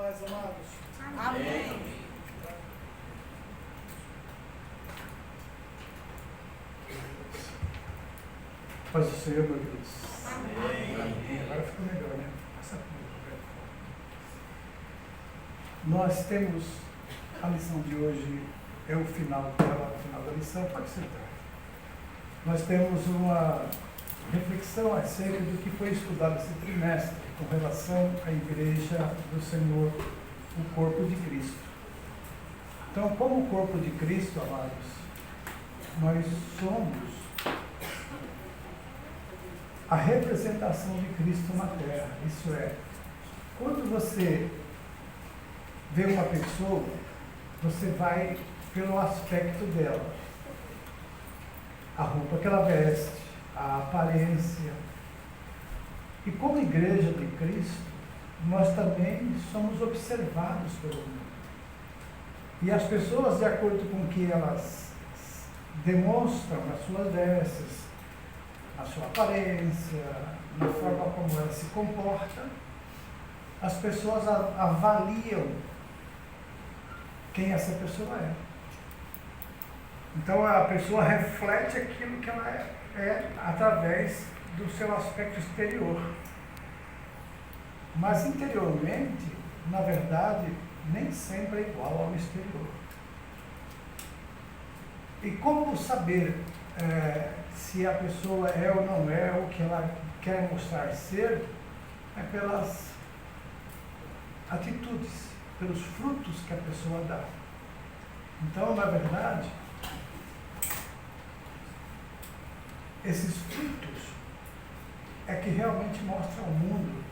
paz, amados. Amém. Paz do Senhor, meu Deus. Amém. Agora ficou melhor, né? Passa comigo. Nós temos a lição de hoje, é o final dela, o final da lição, pode sentar. Nós temos uma reflexão acerca do que foi estudado esse trimestre com relação à Igreja do Senhor, o corpo de Cristo. Então, como o corpo de Cristo, amados, nós somos a representação de Cristo na Terra. Isso é, quando você vê uma pessoa, você vai pelo aspecto dela, a roupa que ela veste, a aparência. E como igreja de Cristo, nós também somos observados pelo mundo. E as pessoas, de acordo com o que elas demonstram nas suas vestes, na sua aparência, na forma como ela se comporta, as pessoas avaliam quem essa pessoa é. Então a pessoa reflete aquilo que ela é através do seu aspecto exterior. Mas interiormente, na verdade, nem sempre é igual ao exterior. E como saber se a pessoa é ou não é o que ela quer mostrar ser? É pelas atitudes, pelos frutos que a pessoa dá. Então, na verdade, esses frutos é que realmente mostram ao mundo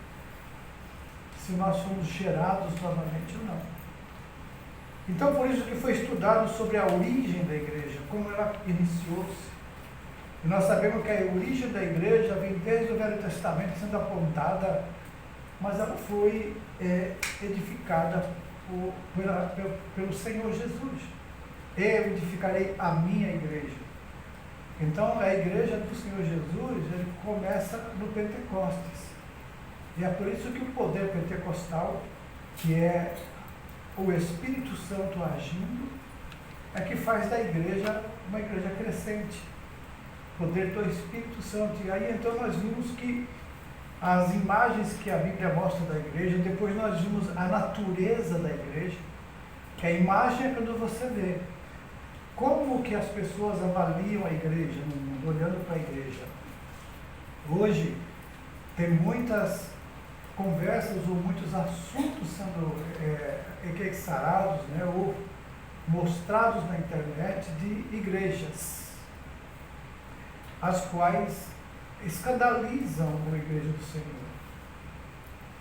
se nós somos gerados novamente ou não. Então, por isso que foi estudado sobre a origem da igreja, como ela iniciou-se. E nós sabemos que a origem da igreja vem desde o Velho Testamento sendo apontada, mas ela foi edificada pelo Senhor Jesus. Eu edificarei a minha igreja. Então, a igreja do Senhor Jesus, ele começa no Pentecostes. E é por isso que o poder pentecostal, que é o Espírito Santo agindo, é que faz da igreja uma igreja crescente. Poder do Espírito Santo. E aí então nós vimos que as imagens que a Bíblia mostra da igreja, depois nós vimos a natureza da igreja, que a imagem é quando você vê. Como que as pessoas avaliam a igreja, olhando para a igreja? Hoje tem muitas conversas ou muitos assuntos sendo exarados, né, ou mostrados na internet de igrejas, as quais escandalizam a igreja do Senhor,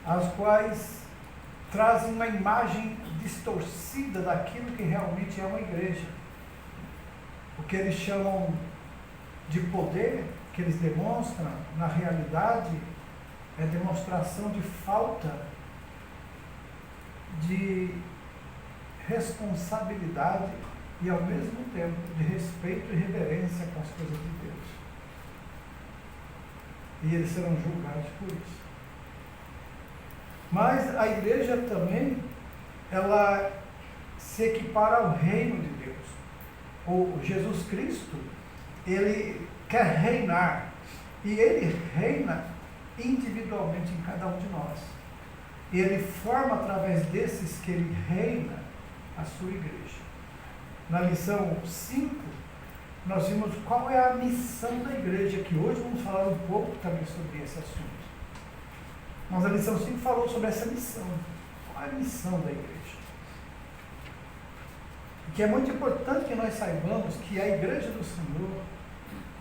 as quais trazem uma imagem distorcida daquilo que realmente é uma igreja. O que eles chamam de poder, que eles demonstram, na realidade, é demonstração de falta de responsabilidade e, ao mesmo tempo, de respeito e reverência com as coisas de Deus. E eles serão julgados por isso. Mas a igreja também, ela se equipara ao reino de Deus. O Jesus Cristo, ele quer reinar. E ele reina individualmente em cada um de nós. E ele forma através desses que ele reina a sua igreja. Na lição 5, nós vimos qual é a missão da igreja, que hoje vamos falar um pouco também sobre esse assunto. Mas a lição 5 falou sobre essa missão. Qual é a missão da igreja? E que é muito importante que nós saibamos que a igreja do Senhor,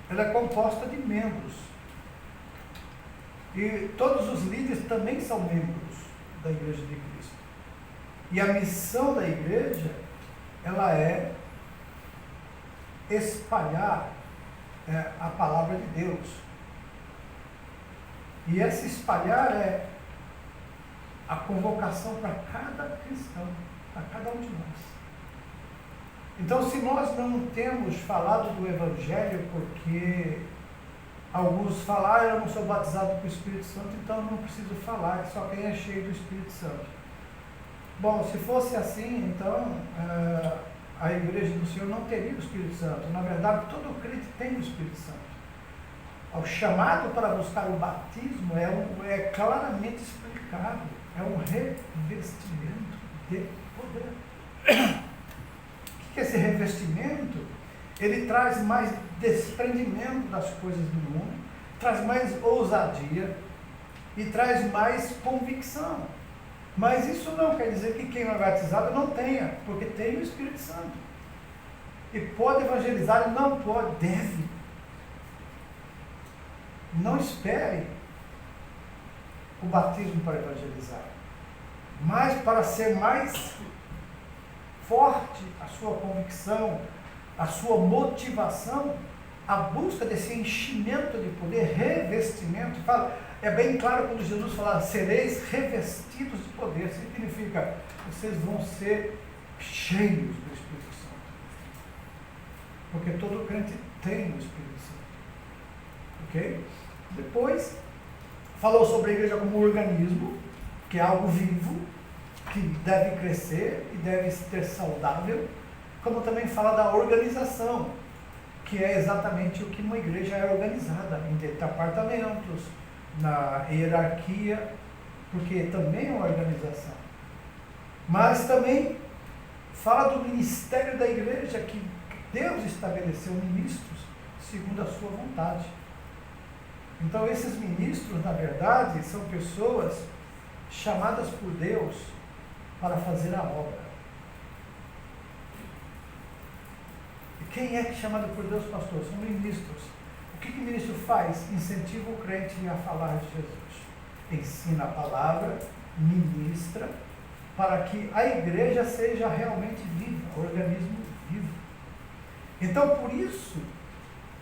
ela é composta de membros. E todos os líderes também são membros da igreja de Cristo. E a missão da igreja, ela é espalhar a palavra de Deus. E esse espalhar é a convocação para cada cristão, para cada um de nós. Então, se nós não temos falado do Evangelho porque alguns falaram, eu não sou batizado com o Espírito Santo, então eu não preciso falar, que só quem é cheio do Espírito Santo. Bom, se fosse assim, então a igreja do Senhor não teria o Espírito Santo. Na verdade, todo crente tem o Espírito Santo. O chamado para buscar o batismo é claramente explicado. É um revestimento de poder. O que é esse revestimento? Ele traz mais desprendimento das coisas do mundo, traz mais ousadia e traz mais convicção. Mas isso não quer dizer que quem não é batizado não tenha, porque tem o Espírito Santo. E pode evangelizar, e não pode, deve. Não espere o batismo para evangelizar. Mas para ser mais forte a sua convicção, a sua motivação, a busca desse enchimento de poder, revestimento. É bem claro quando Jesus fala, sereis revestidos de poder. Significa, vocês vão ser cheios do Espírito Santo. Porque todo crente tem o Espírito Santo. Ok? Depois, falou sobre a igreja como um organismo, que é algo vivo, que deve crescer e deve ser saudável, como também fala da organização, que é exatamente o que uma igreja é organizada, em departamentos, na hierarquia, porque também é uma organização. Mas também fala do ministério da igreja, que Deus estabeleceu ministros segundo a sua vontade. Então esses ministros, na verdade, são pessoas chamadas por Deus para fazer a obra. E quem é chamado por Deus, pastor? São ministros. O que o ministro faz? Incentiva o crente a falar de Jesus. Ensina a palavra, ministra, para que a igreja seja realmente viva, organismo vivo. Então, por isso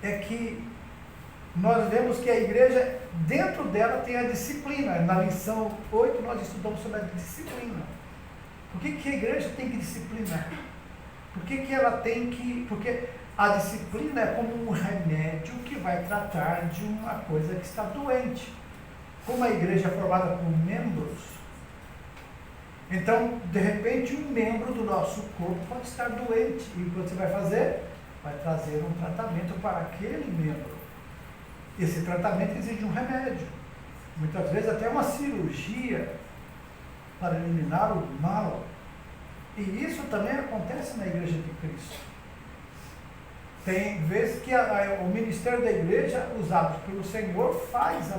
é que nós vemos que a igreja, dentro dela, tem a disciplina. Na lição 8, nós estudamos sobre a disciplina. Por que a igreja tem que disciplinar? Por que ela tem que... Porque a disciplina é como um remédio que vai tratar de uma coisa que está doente. Como a igreja é formada por membros, então, de repente, um membro do nosso corpo pode estar doente. E o que você vai fazer? Vai trazer um tratamento para aquele membro. Esse tratamento exige um remédio. Muitas vezes até uma cirurgia para eliminar o mal. E isso também acontece na igreja de Cristo. Tem vezes que o ministério da igreja, usado pelo Senhor, faz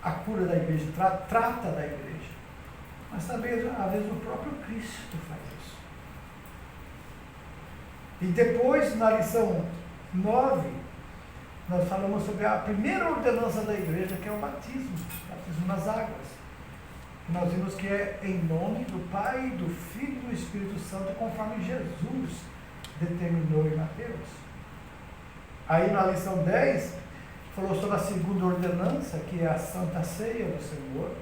a cura da igreja, trata da igreja. Mas também, às vezes, o próprio Cristo faz isso. E depois, na lição 9, nós falamos sobre a primeira ordenança da igreja, que é o batismo nas águas. Nós vimos que é em nome do Pai, do Filho e do Espírito Santo, conforme Jesus determinou em Mateus. Aí na lição 10, falou sobre a segunda ordenança, que é a Santa Ceia do Senhor,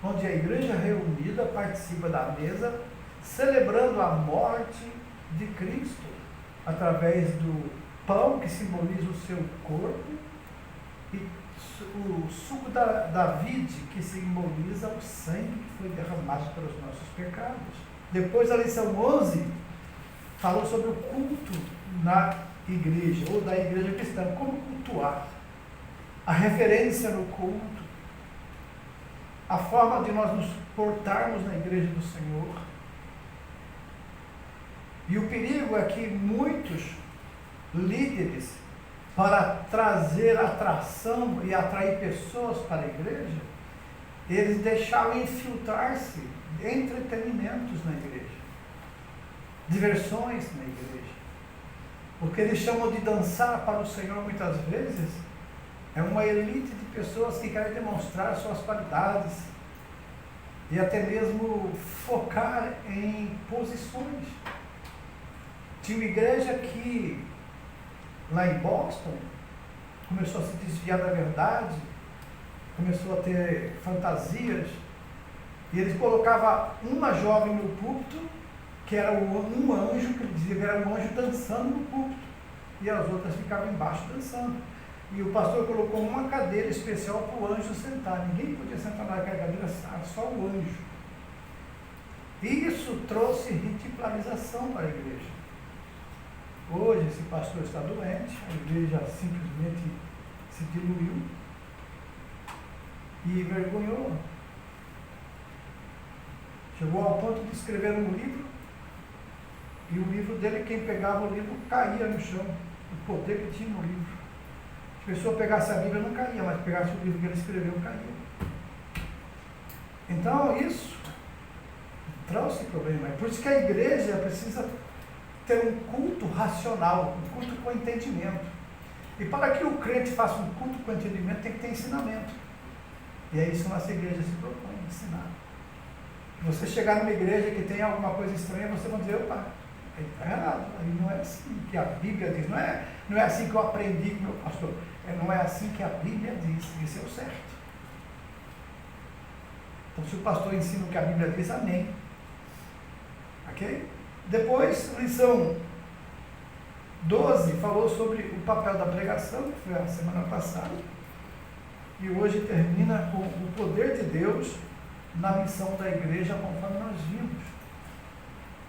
onde a igreja reunida participa da mesa, celebrando a morte de Cristo, através do pão, que simboliza o seu corpo, e o suco da vide, que simboliza o sangue que foi derramado pelos nossos pecados. Depois a lição 11 falou sobre o culto na igreja, ou da igreja cristã, como cultuar, a referência no culto, a forma de nós nos portarmos na igreja do Senhor. E o perigo é que muitos líderes, para trazer atração e atrair pessoas para a igreja, eles deixaram infiltrar-se entretenimentos na igreja, diversões na igreja. O que eles chamam de dançar para o Senhor, muitas vezes, é uma elite de pessoas que querem demonstrar suas qualidades e até mesmo focar em posições. Tinha uma igreja que, lá em Boston, começou a se desviar da verdade, começou a ter fantasias, e eles colocavam uma jovem no púlpito, que era um anjo, que dizia que era um anjo dançando no púlpito, e as outras ficavam embaixo dançando. E o pastor colocou uma cadeira especial para o anjo sentar. Ninguém podia sentar naquela cadeira, só o anjo. E isso trouxe ridicularização para a igreja. Hoje esse pastor está doente, a igreja simplesmente se diluiu e envergonhou. Chegou ao ponto de escrever um livro, e o livro dele, quem pegava o livro caía no chão, o poder que tinha no livro. Se a pessoa pegasse a Bíblia não caía, mas pegasse o livro que ele escreveu, caía. Então isso trouxe problema. É por isso que a igreja precisa ter um culto racional, um culto com entendimento. E para que o crente faça um culto com entendimento, tem que ter ensinamento. E é isso que a nossa igreja se propõe, ensinar. Você chegar numa igreja que tem alguma coisa estranha, você vai dizer, opa, está errado, aí não é assim que a Bíblia diz, não é assim que eu aprendi com o meu pastor, não é assim que a Bíblia diz, esse é o certo. Então se o pastor ensina o que a Bíblia diz, amém. Ok? Depois, lição 12 falou sobre o papel da pregação, que foi a semana passada, e hoje termina com o poder de Deus na missão da igreja, conforme nós vimos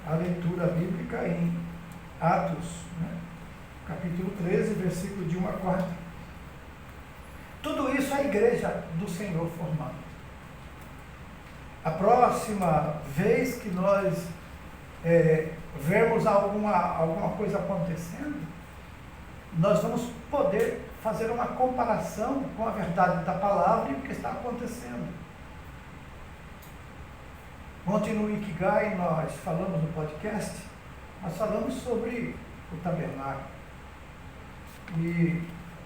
a leitura bíblica em Atos, capítulo 13, versículo de 1 a 4. Tudo isso é a igreja do Senhor formada. A próxima vez que nós vermos alguma coisa acontecendo, nós vamos poder fazer uma comparação com a verdade da palavra e o que está acontecendo. Ontem no Ikigai nós falamos no podcast, nós falamos sobre o tabernáculo. E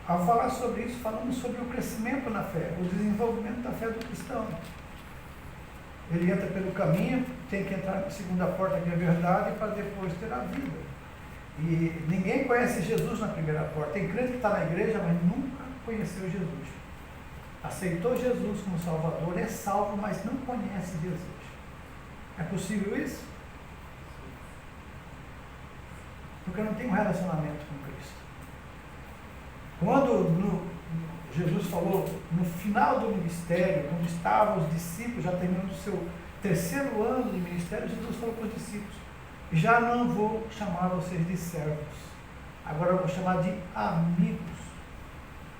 ao falar sobre isso, falamos sobre o crescimento na fé, o desenvolvimento da fé do cristão. Ele entra pelo caminho, tem que entrar na segunda porta, que é a verdade, para depois ter a vida. E ninguém conhece Jesus na primeira porta. Tem crente que está na igreja, mas nunca conheceu Jesus. Aceitou Jesus como Salvador, é salvo, mas não conhece Jesus. É possível isso? Porque não tem um relacionamento com Cristo. Quando Jesus falou no final do ministério, quando estavam os discípulos já terminando o seu terceiro ano de ministério, Jesus falou para os discípulos: já não vou chamar vocês de servos, agora eu vou chamar de amigos,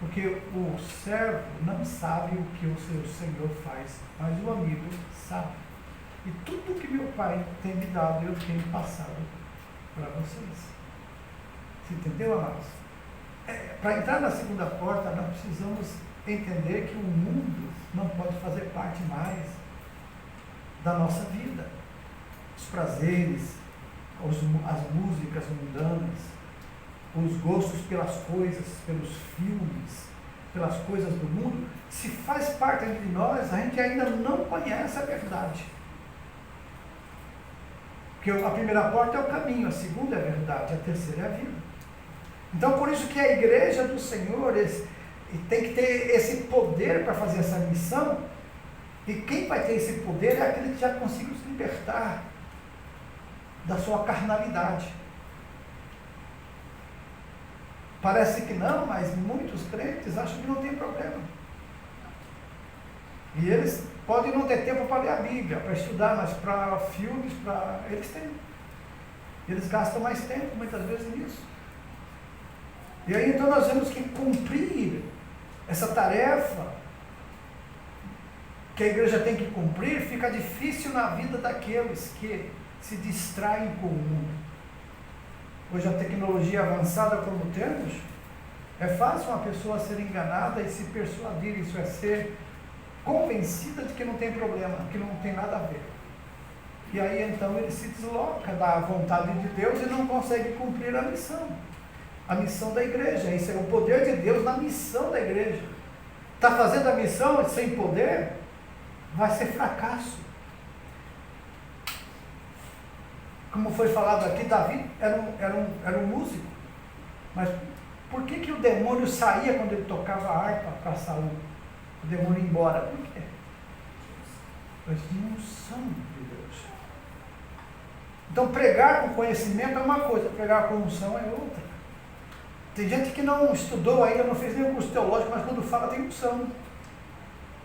porque o servo não sabe o que o seu Senhor faz, mas o amigo sabe. E tudo que meu Pai tem me dado, eu tenho passado para vocês. Você entendeu, amados? Para entrar na segunda porta, nós precisamos entender que o mundo não pode fazer parte mais da nossa vida. Os prazeres, as músicas mundanas, os gostos pelas coisas, pelos filmes, pelas coisas do mundo, se faz parte de nós, a gente ainda não conhece a verdade. Porque a primeira porta é o caminho, a segunda é a verdade, a terceira é a vida. Então, por isso que a igreja do Senhor tem que ter esse poder para fazer essa missão, e quem vai ter esse poder é aquele que já conseguiu se libertar da sua carnalidade. Parece que não, mas muitos crentes acham que não tem problema. E eles podem não ter tempo para ler a Bíblia, para estudar, mas para filmes, eles têm. Eles gastam mais tempo, muitas vezes, nisso. E aí, então, nós temos que cumprir essa tarefa que a igreja tem que cumprir. Fica difícil na vida daqueles que se distraem com o mundo. Hoje, a tecnologia avançada como temos, é fácil uma pessoa ser enganada e se persuadir, isso é ser convencida de que não tem problema, que não tem nada a ver. E aí então ele se desloca da vontade de Deus e não consegue cumprir a missão da igreja. Isso é o poder de Deus na missão da igreja. Está fazendo a missão sem poder, vai ser fracasso. Como foi falado aqui, Davi era um músico, mas por que o demônio saía quando ele tocava a harpa para Saul? O demônio ia embora. Por quê? Pois tinha unção de Deus. Então pregar com conhecimento é uma coisa, pregar com unção é outra. Tem gente que não estudou ainda, não fez nenhum curso teológico, mas quando fala tem unção.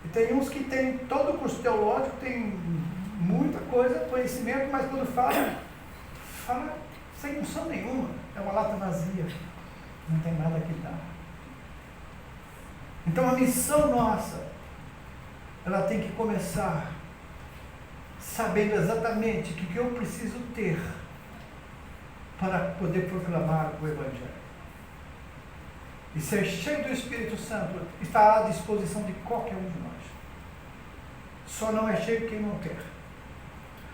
E tem uns que tem todo o curso teológico, tem muita coisa, conhecimento, mas quando fala sem unção nenhuma. É uma lata vazia. Não tem nada que dar. Então a missão nossa, ela tem que começar sabendo exatamente o que eu preciso ter para poder proclamar o Evangelho. E ser cheio do Espírito Santo está à disposição de qualquer um de nós. Só não é cheio quem não quer.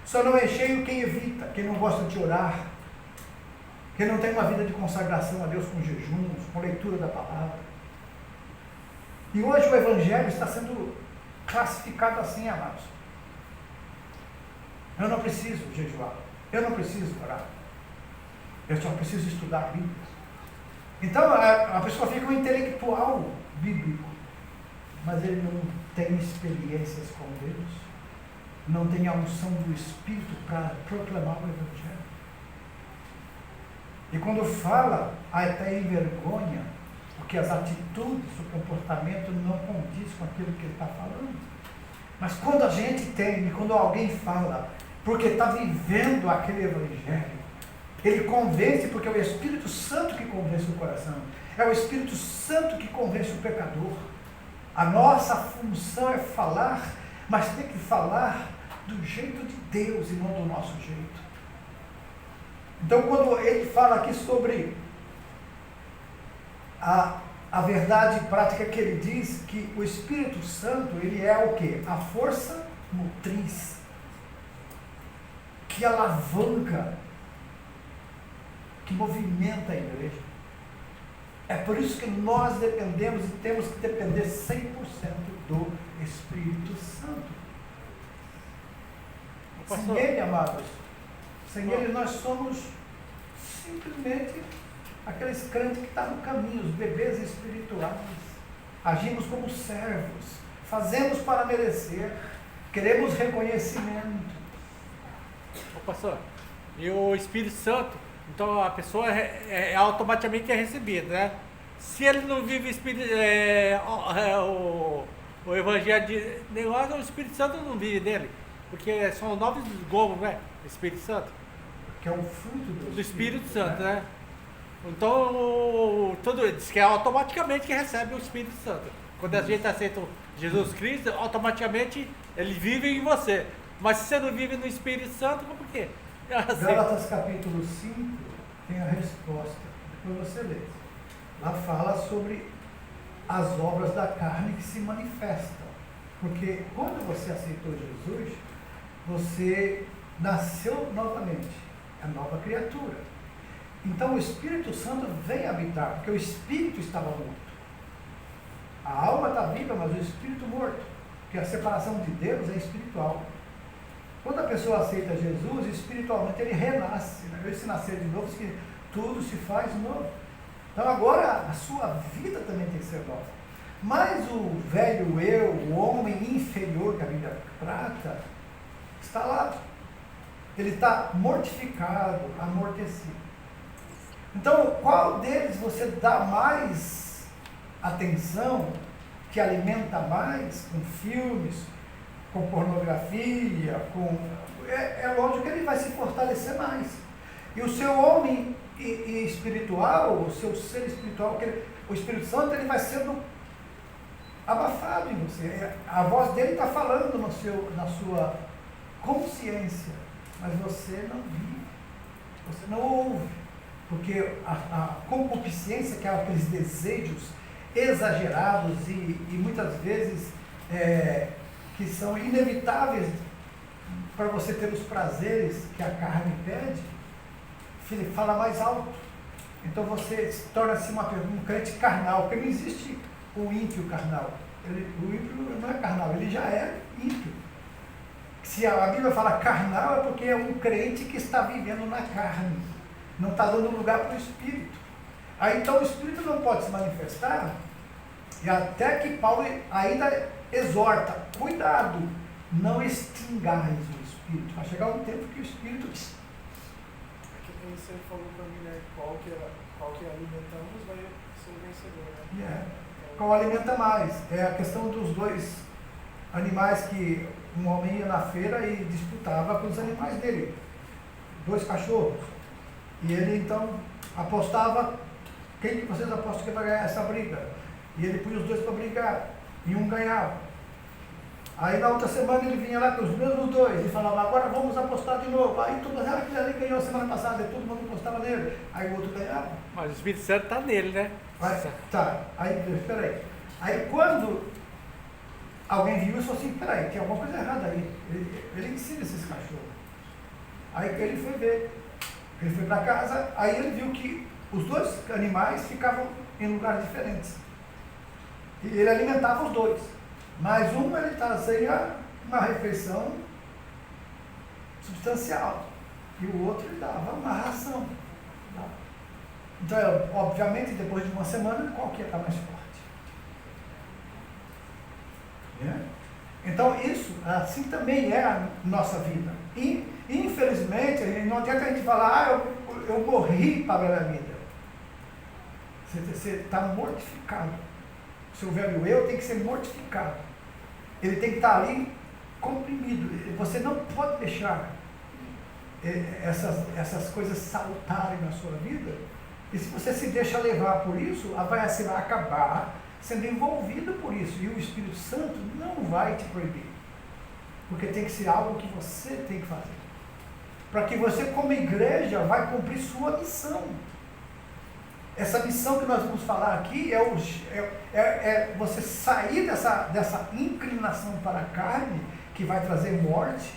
Só não é cheio quem evita, quem não gosta de orar, quem não tem uma vida de consagração a Deus com jejuns, com leitura da palavra. E hoje o Evangelho está sendo classificado assim, amados. Eu não preciso jejuar, eu não preciso orar, eu só preciso estudar a Bíblia. Então a pessoa fica um intelectual bíblico, mas ele não tem experiências com Deus, não tem a unção do Espírito para proclamar o Evangelho. E quando fala, até envergonha, porque as atitudes, o comportamento não condiz com aquilo que ele está falando. Mas quando a gente tem, quando alguém fala, porque está vivendo aquele Evangelho, ele convence, porque é o Espírito Santo que convence o coração, é o Espírito Santo que convence o pecador. A nossa função é falar, mas tem que falar do jeito de Deus e não do nosso jeito. Então, quando ele fala aqui sobre a verdade prática, que ele diz que o Espírito Santo, ele é o quê? A força motriz, que alavanca, que movimenta a igreja. É por isso que nós dependemos e temos que depender 100% do Espírito Santo. Sem ele, amados, sem ele nós somos simplesmente aqueles crentes que estão no caminho, os bebês espirituais. Agimos como servos, fazemos para merecer, queremos reconhecimento. Pastor, e o Espírito Santo, então a pessoa automaticamente é recebida, né? Se ele não vive o Evangelho de negócio, o Espírito Santo não vive nele, porque são 9 gomos, né? O Espírito Santo. Que é o fruto do Espírito Santo, né? Então, tudo diz que é automaticamente que recebe o Espírito Santo. Quando a gente aceita Jesus Cristo, automaticamente ele vive em você. Mas se você não vive no Espírito Santo, como que? Gálatas capítulo 5 tem a resposta. Depois você lê. Lá fala sobre as obras da carne que se manifestam. Porque quando você aceitou Jesus, você nasceu novamente. É nova criatura. Então o Espírito Santo vem habitar, porque o Espírito estava morto. A alma está viva, mas o Espírito morto. Porque a separação de Deus é espiritual. Quando a pessoa aceita Jesus, espiritualmente ele renasce. Né? Esse nascer de novo, que tudo se faz novo. Então agora a sua vida também tem que ser nova. Mas o velho eu, o homem inferior que a Bíblia trata, está lá. Ele está mortificado, amortecido. Então, qual deles você dá mais atenção, que alimenta mais, com filmes, com pornografia, é lógico que ele vai se fortalecer mais. E o seu homem espiritual, o seu ser espiritual, o Espírito Santo, ele vai sendo abafado em você. A voz dele está falando na sua consciência, mas você não vive, você não ouve, porque a concupiscência, que é aqueles desejos exagerados e muitas vezes que são inevitáveis para você ter os prazeres que a carne pede, ele fala mais alto. Então você torna-se um crente carnal, porque não existe o ímpio carnal. O ímpio não é carnal, ele já é ímpio. Se a Bíblia fala carnal, é porque é um crente que está vivendo na carne, não está dando lugar para o Espírito. Aí então o Espírito não pode se manifestar, e até que Paulo ainda exorta, cuidado, não extingais o Espírito. Vai chegar um tempo que o Espírito... Aqui você falou para mim, né, qual que alimentamos vai ser o vencedor, né? Qual alimenta mais? É a questão dos dois animais que um homem ia na feira e disputava com os animais dele. 2 cachorros. E ele então apostava, quem que vocês apostam que vai ganhar essa briga? E ele punha os 2 para brigar, e um ganhava. Aí na outra semana ele vinha lá com os mesmos 2 e falava, agora vamos apostar de novo. Aí todo mundo, que ele ganhou semana passada, e todo mundo apostava nele. Aí o outro ganhava. Mas o Espírito Santo está nele, né? Aí, tá, aí, peraí. Aí quando alguém viu isso, falou assim, peraí, tem alguma coisa errada aí. Ele ensina esses cachorros. Aí ele foi ver. Ele foi para casa, aí ele viu que os 2 animais ficavam em lugares diferentes. E ele alimentava os 2. Mas um ele trazia uma refeição substancial. E o outro ele dava uma ração. Então, obviamente, depois de uma semana, qual que ia estar mais forte? Né? Então, isso, assim também é a nossa vida. E, infelizmente, não adianta a gente falar, eu morri para a minha vida. Você está mortificado. O seu velho eu tem que ser mortificado. Ele tem que estar ali comprimido. Você não pode deixar essas coisas saltarem na sua vida. E se você se deixa levar por isso, você vai acabar sendo envolvido por isso. E o Espírito Santo não vai te proibir. Porque tem que ser algo que você tem que fazer. Para que você, como igreja, vai cumprir sua missão. Essa missão que nós vamos falar aqui é você sair dessa inclinação para a carne, que vai trazer morte,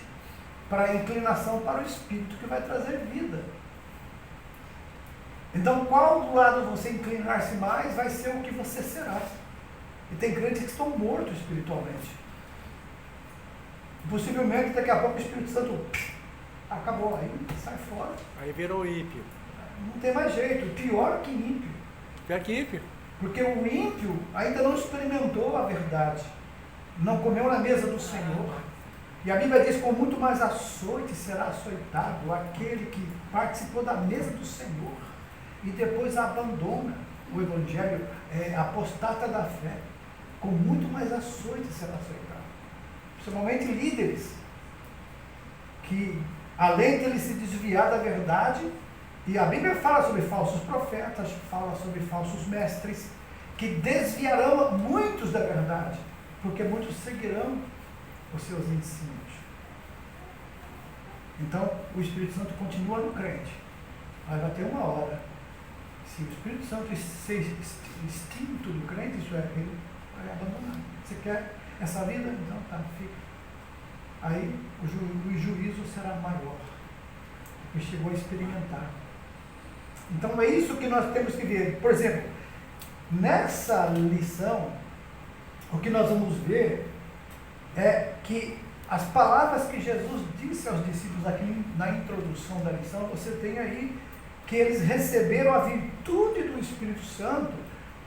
para a inclinação para o Espírito, que vai trazer vida. Então, qual do lado você inclinar-se mais, vai ser o que você será. E tem crentes que estão mortos espiritualmente. Possivelmente, daqui a pouco, o Espírito Santo acabou, aí sai fora. Aí virou ímpio. Não tem mais jeito, pior que ímpio. Pior que ímpio. Porque o ímpio ainda não experimentou a verdade, não comeu na mesa do Senhor. E a Bíblia diz, com muito mais açoite será açoitado aquele que participou da mesa do Senhor e depois abandona o Evangelho, apostata da fé. Com muito mais açoite será açoitado. Principalmente líderes, que além de ele se desviar da verdade, e a Bíblia fala sobre falsos profetas, fala sobre falsos mestres, que desviarão muitos da verdade, porque muitos seguirão os seus ensinos. Então, o Espírito Santo continua no crente, mas vai ter uma hora, se o Espírito Santo ser extinto do crente, isso é, ele vai abandonar. Você quer essa vida? Então tá, fica. Aí o juízo será maior, porque chegou a experimentar. Então é isso que nós temos que ver. Por exemplo, nessa lição, o que nós vamos ver é que as palavras que Jesus disse aos discípulos aqui na introdução da lição, você tem aí que eles receberam a virtude do Espírito Santo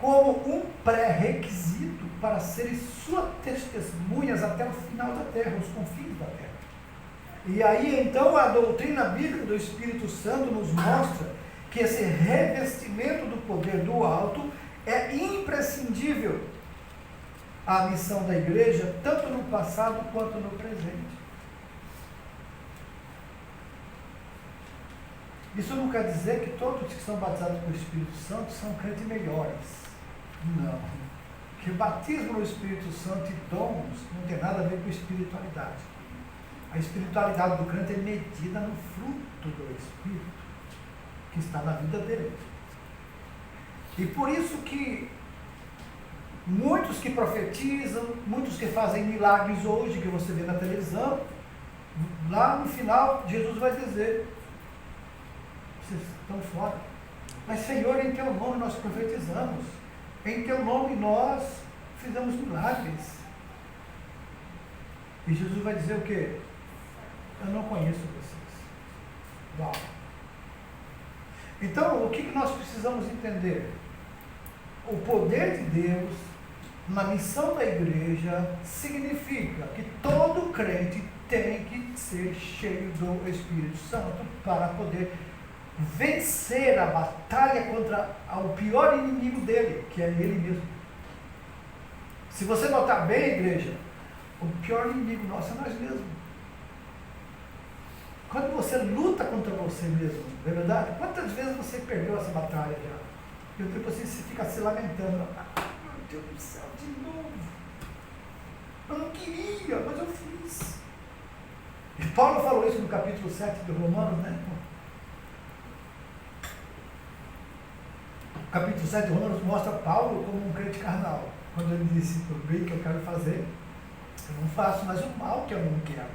como um pré-requisito para serem suas testemunhas até o final da terra, os confins da terra. E aí então a doutrina bíblica do Espírito Santo nos mostra que esse revestimento do poder do alto é imprescindível à missão da igreja, tanto no passado quanto no presente. Isso não quer dizer que todos que são batizados pelo Espírito Santo são crentes melhores. Não. Que o batismo no Espírito Santo e dons não tem nada a ver com espiritualidade. A espiritualidade do crente é medida no fruto do Espírito que está na vida dele. E por isso que muitos que profetizam, muitos que fazem milagres hoje, que você vê na televisão, lá no final Jesus vai dizer, vocês estão fora. Mas Senhor, em teu nome nós profetizamos, em teu nome nós fizemos milagres. E Jesus vai dizer o quê? Eu não conheço vocês. Uau. Então, o que nós precisamos entender? O poder de Deus na missão da igreja significa que todo crente tem que ser cheio do Espírito Santo para poder vencer a batalha contra o pior inimigo dele, que é ele mesmo. Se você notar bem, igreja, o pior inimigo nosso é nós mesmos. Quando você luta contra você mesmo, não é verdade? Quantas vezes você perdeu essa batalha já? E depois você fica se lamentando. Ah, meu Deus do céu, de novo. Eu não queria, mas eu fiz. E Paulo falou isso no capítulo 7 de Romanos, né? O capítulo 7 de Romanos mostra Paulo como um crente carnal. Quando ele disse, o bem que eu quero fazer, eu não faço, mas o mal que eu não quero.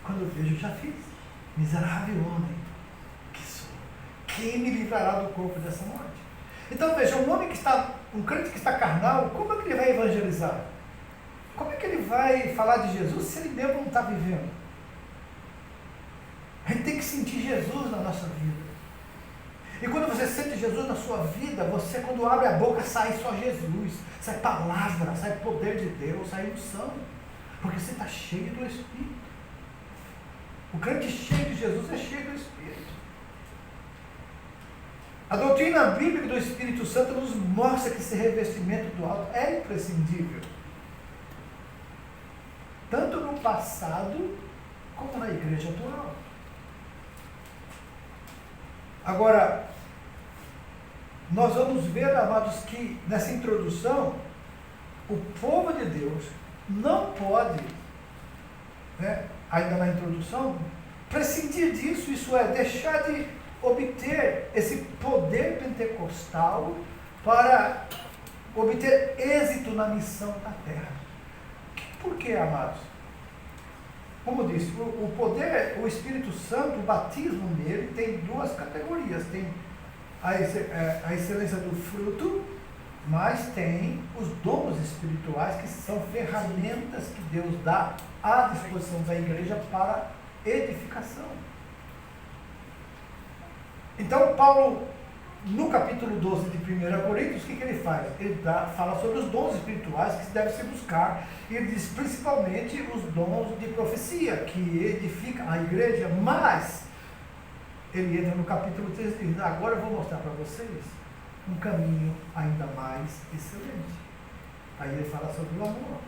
Quando eu vejo, eu já fiz. Miserável homem que sou. Quem me livrará do corpo dessa morte? Então veja, um crente que está carnal, como é que ele vai evangelizar? Como é que ele vai falar de Jesus se ele mesmo não está vivendo? A gente tem que sentir Jesus na nossa vida. E quando você sente Jesus na sua vida, você quando abre a boca sai só Jesus, sai palavra, sai poder de Deus, sai unção. Porque você está cheio do Espírito. O crente cheio de Jesus é cheio do Espírito. A doutrina bíblica do Espírito Santo nos mostra que esse revestimento do alto é imprescindível. Tanto no passado, como na igreja atual. Agora, nós vamos ver, amados, que nessa introdução, o povo de Deus não pode, né, ainda na introdução, prescindir disso, isso é, deixar de obter esse poder pentecostal para obter êxito na missão da terra. Por quê, amados? Como disse, o poder, o Espírito Santo, o batismo nele tem duas categorias. Tem a excelência do fruto, mas tem os dons espirituais, que são ferramentas que Deus dá à disposição da igreja para edificação. Então, Paulo, no capítulo 12 de 1 Coríntios, o que ele faz? Ele fala sobre os dons espirituais que se deve se buscar. E ele diz principalmente os dons de profecia, que edifica a igreja, mas ele entra no capítulo 13 e diz, agora eu vou mostrar para vocês um caminho ainda mais excelente. Aí ele fala sobre o amor.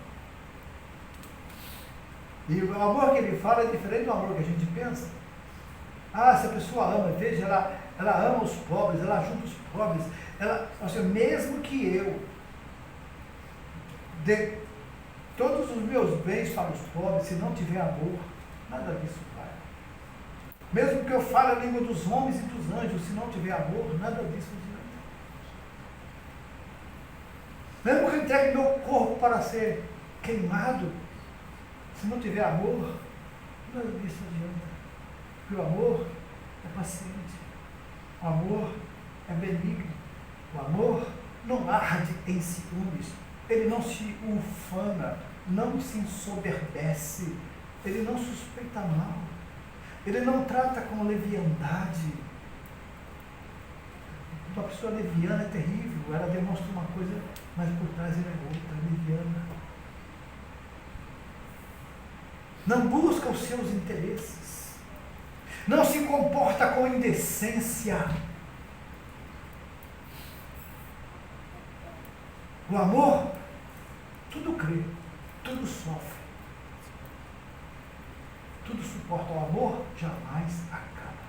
E o amor que ele fala é diferente do amor que a gente pensa. Ah, se a pessoa ama, veja, ela ama os pobres, ela ajuda os pobres, mesmo que eu dê todos os meus bens para os pobres, se não tiver amor, nada disso vai. Mesmo que eu fale a língua dos homens e dos anjos, se não tiver amor, nada disso adianta. Mesmo que eu entregue meu corpo para ser queimado, se não tiver amor, nada disso adianta. Porque o amor é paciente, o amor é benigno, o amor não arde em ciúmes, ele não se ufana, não se ensoberbece, ele não suspeita mal, ele não trata com leviandade. Uma pessoa leviana é terrível, ela demonstra uma coisa, mas por trás ela é outra, leviana. Não busca os seus interesses, não se comporta com indecência. O amor, tudo crê, tudo sofre, tudo suporta. O amor jamais acaba.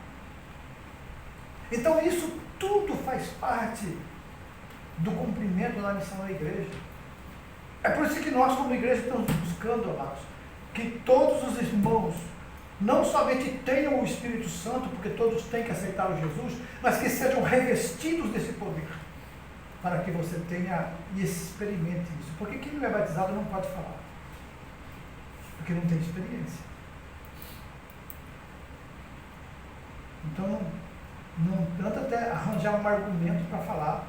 Então isso tudo faz parte do cumprimento da missão da igreja. É por isso que nós como igreja estamos buscando, amados, que todos os irmãos não somente tenham o Espírito Santo, porque todos têm que aceitar o Jesus, mas que sejam revestidos desse poder, para que você tenha e experimente isso. Porque quem não é batizado não pode falar, porque não tem experiência. Então não adianta até arranjar um argumento para falar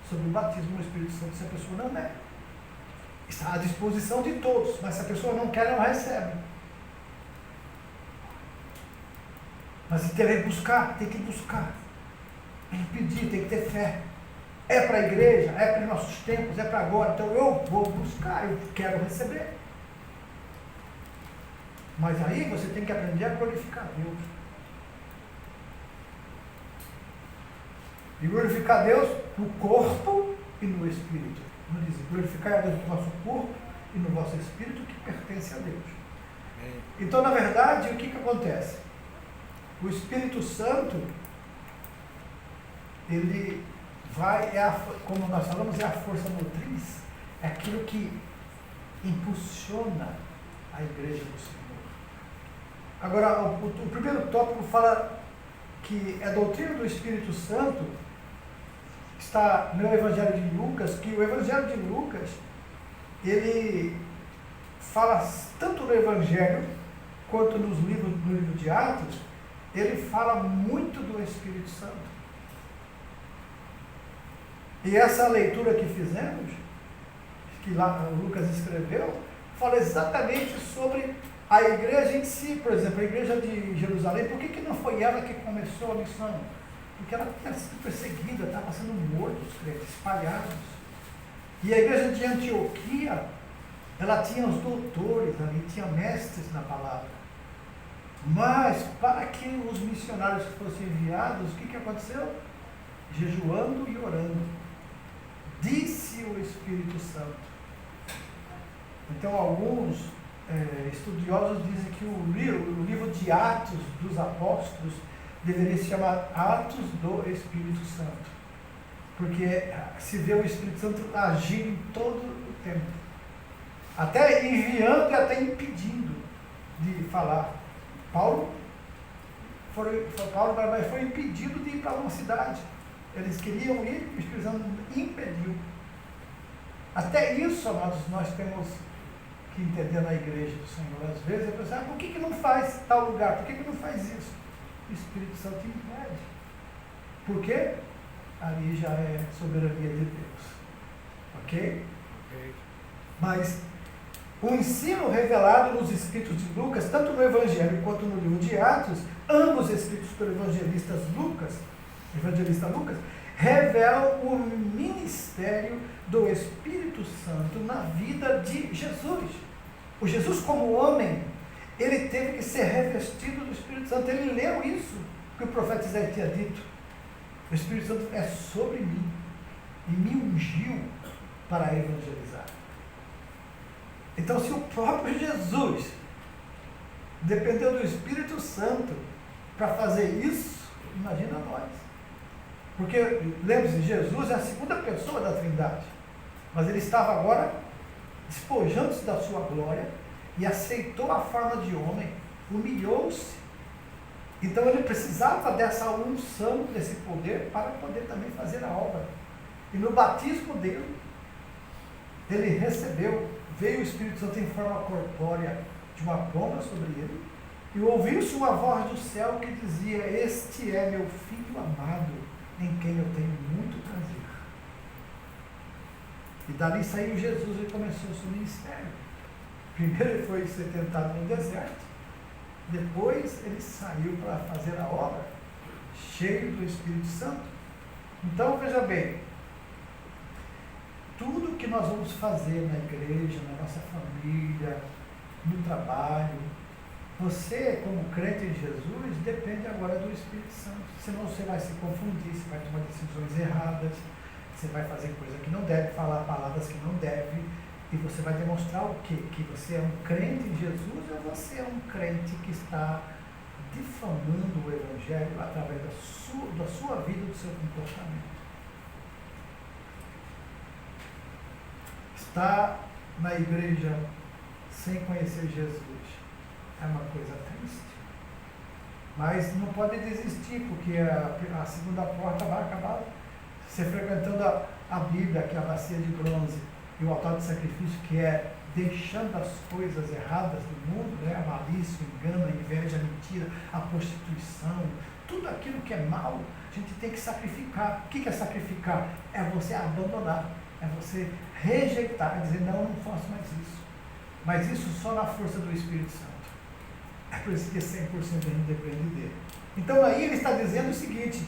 sobre o batismo no Espírito Santo se a pessoa não é. Está à disposição de todos, mas se a pessoa não quer, não recebe. Mas tem que buscar, tem que buscar, tem que pedir, tem que ter fé. É para a igreja, é para os nossos tempos, é para agora, então eu vou buscar, eu quero receber. Mas aí você tem que aprender a glorificar Deus. E glorificar Deus no corpo e no espírito. Não diz glorificar Deus no nosso corpo e no vosso espírito que pertence a Deus. Amém. Então, na verdade, o que acontece? O Espírito Santo, ele vai, como nós falamos, é a força motriz, é aquilo que impulsiona a igreja do Senhor. Agora, o primeiro tópico fala que a doutrina do Espírito Santo está no Evangelho de Lucas, que o Evangelho de Lucas, ele fala tanto no Evangelho quanto no livro de Atos, ele fala muito do Espírito Santo. E essa leitura que fizemos, que lá Lucas escreveu, fala exatamente sobre a igreja em si. Por exemplo, a igreja de Jerusalém, por que não foi ela que começou a missão? Porque ela tinha sido perseguida, estava sendo morta, os crentes, espalhados. E a igreja de Antioquia, ela tinha os doutores ali, tinha mestres na palavra. Mas, para que os missionários fossem enviados, o que aconteceu? Jejuando e orando. Disse o Espírito Santo. Então, alguns estudiosos dizem que o livro de Atos dos Apóstolos deveria se chamar Atos do Espírito Santo. Porque se vê o Espírito Santo agindo em todo o tempo. Até enviando e até impedindo de falar. Paulo foi impedido de ir para uma cidade. Eles queriam ir, o Espírito Santo impediu. Até isso, amados, nós temos que entender na igreja do Senhor. Às vezes a pessoa, por que não faz tal lugar? Por que não faz isso? O Espírito Santo impede. Por quê? Ali já é soberania de Deus. Ok? Mas o ensino revelado nos escritos de Lucas, tanto no Evangelho quanto no livro de Atos, ambos escritos pelo evangelista Lucas, revelam o ministério do Espírito Santo na vida de Jesus. O Jesus, como homem, ele teve que ser revestido do Espírito Santo. Ele leu isso que o profeta Isaías tinha dito. O Espírito Santo é sobre mim e me ungiu para evangelizar. Então, se o próprio Jesus dependeu do Espírito Santo para fazer isso, imagina nós. Porque, lembre-se, Jesus é a segunda pessoa da Trindade, mas ele estava agora despojando-se da sua glória e aceitou a forma de homem, humilhou-se. Então ele precisava dessa unção, desse poder, para poder também fazer a obra. E no batismo dele, ele recebeu, veio o Espírito Santo em forma corpórea de uma pomba sobre ele, e ouviu-se uma voz do céu que dizia: este é meu filho amado, em quem eu tenho muito prazer. E dali saiu Jesus e começou o seu ministério. Primeiro ele foi ser tentado no deserto, depois ele saiu para fazer a obra, cheio do Espírito Santo. Então veja bem, tudo que nós vamos fazer na igreja, na nossa família, no trabalho, você, como crente em Jesus, depende agora do Espírito Santo. Senão você vai se confundir, você vai tomar decisões erradas, você vai fazer coisa que não deve, falar palavras que não deve, e você vai demonstrar o quê? Que você é um crente em Jesus ou você é um crente que está difamando o Evangelho através da sua vida, do seu comportamento. Estar na igreja sem conhecer Jesus é uma coisa triste, mas não pode desistir, porque a segunda porta vai acabar você frequentando a Bíblia, que é a bacia de bronze, e o altar de sacrifício, que é deixando as coisas erradas do mundo, né? A malícia, o engano, a inveja, a mentira, a prostituição, tudo aquilo que é mal, a gente tem que sacrificar. O que é sacrificar? É você abandonar, é você rejeitar, dizer: não faço mais isso. Mas isso só na força do Espírito Santo. É por isso que 100% a gente depende dele. Então aí ele está dizendo o seguinte,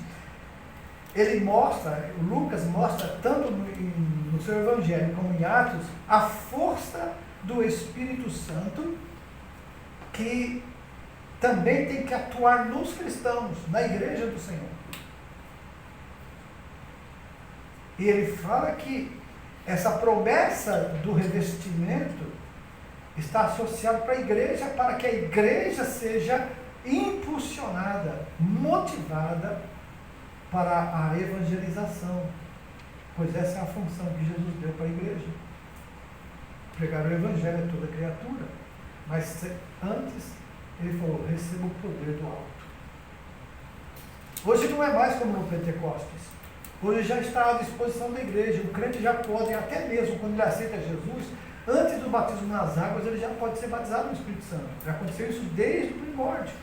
ele mostra, o Lucas mostra tanto no seu Evangelho como em Atos, a força do Espírito Santo que também tem que atuar nos cristãos, na igreja do Senhor. E ele fala que essa promessa do revestimento está associada para a igreja, para que a igreja seja impulsionada, motivada para a evangelização, pois essa é a função que Jesus deu para a igreja. Pregar o evangelho a toda criatura, mas antes ele falou, receba o poder do alto. Hoje não é mais como no Pentecostes. Hoje já está à disposição da igreja. O crente já pode, até mesmo quando ele aceita Jesus, antes do batismo nas águas, ele já pode ser batizado no Espírito Santo. Já aconteceu isso desde o primórdio.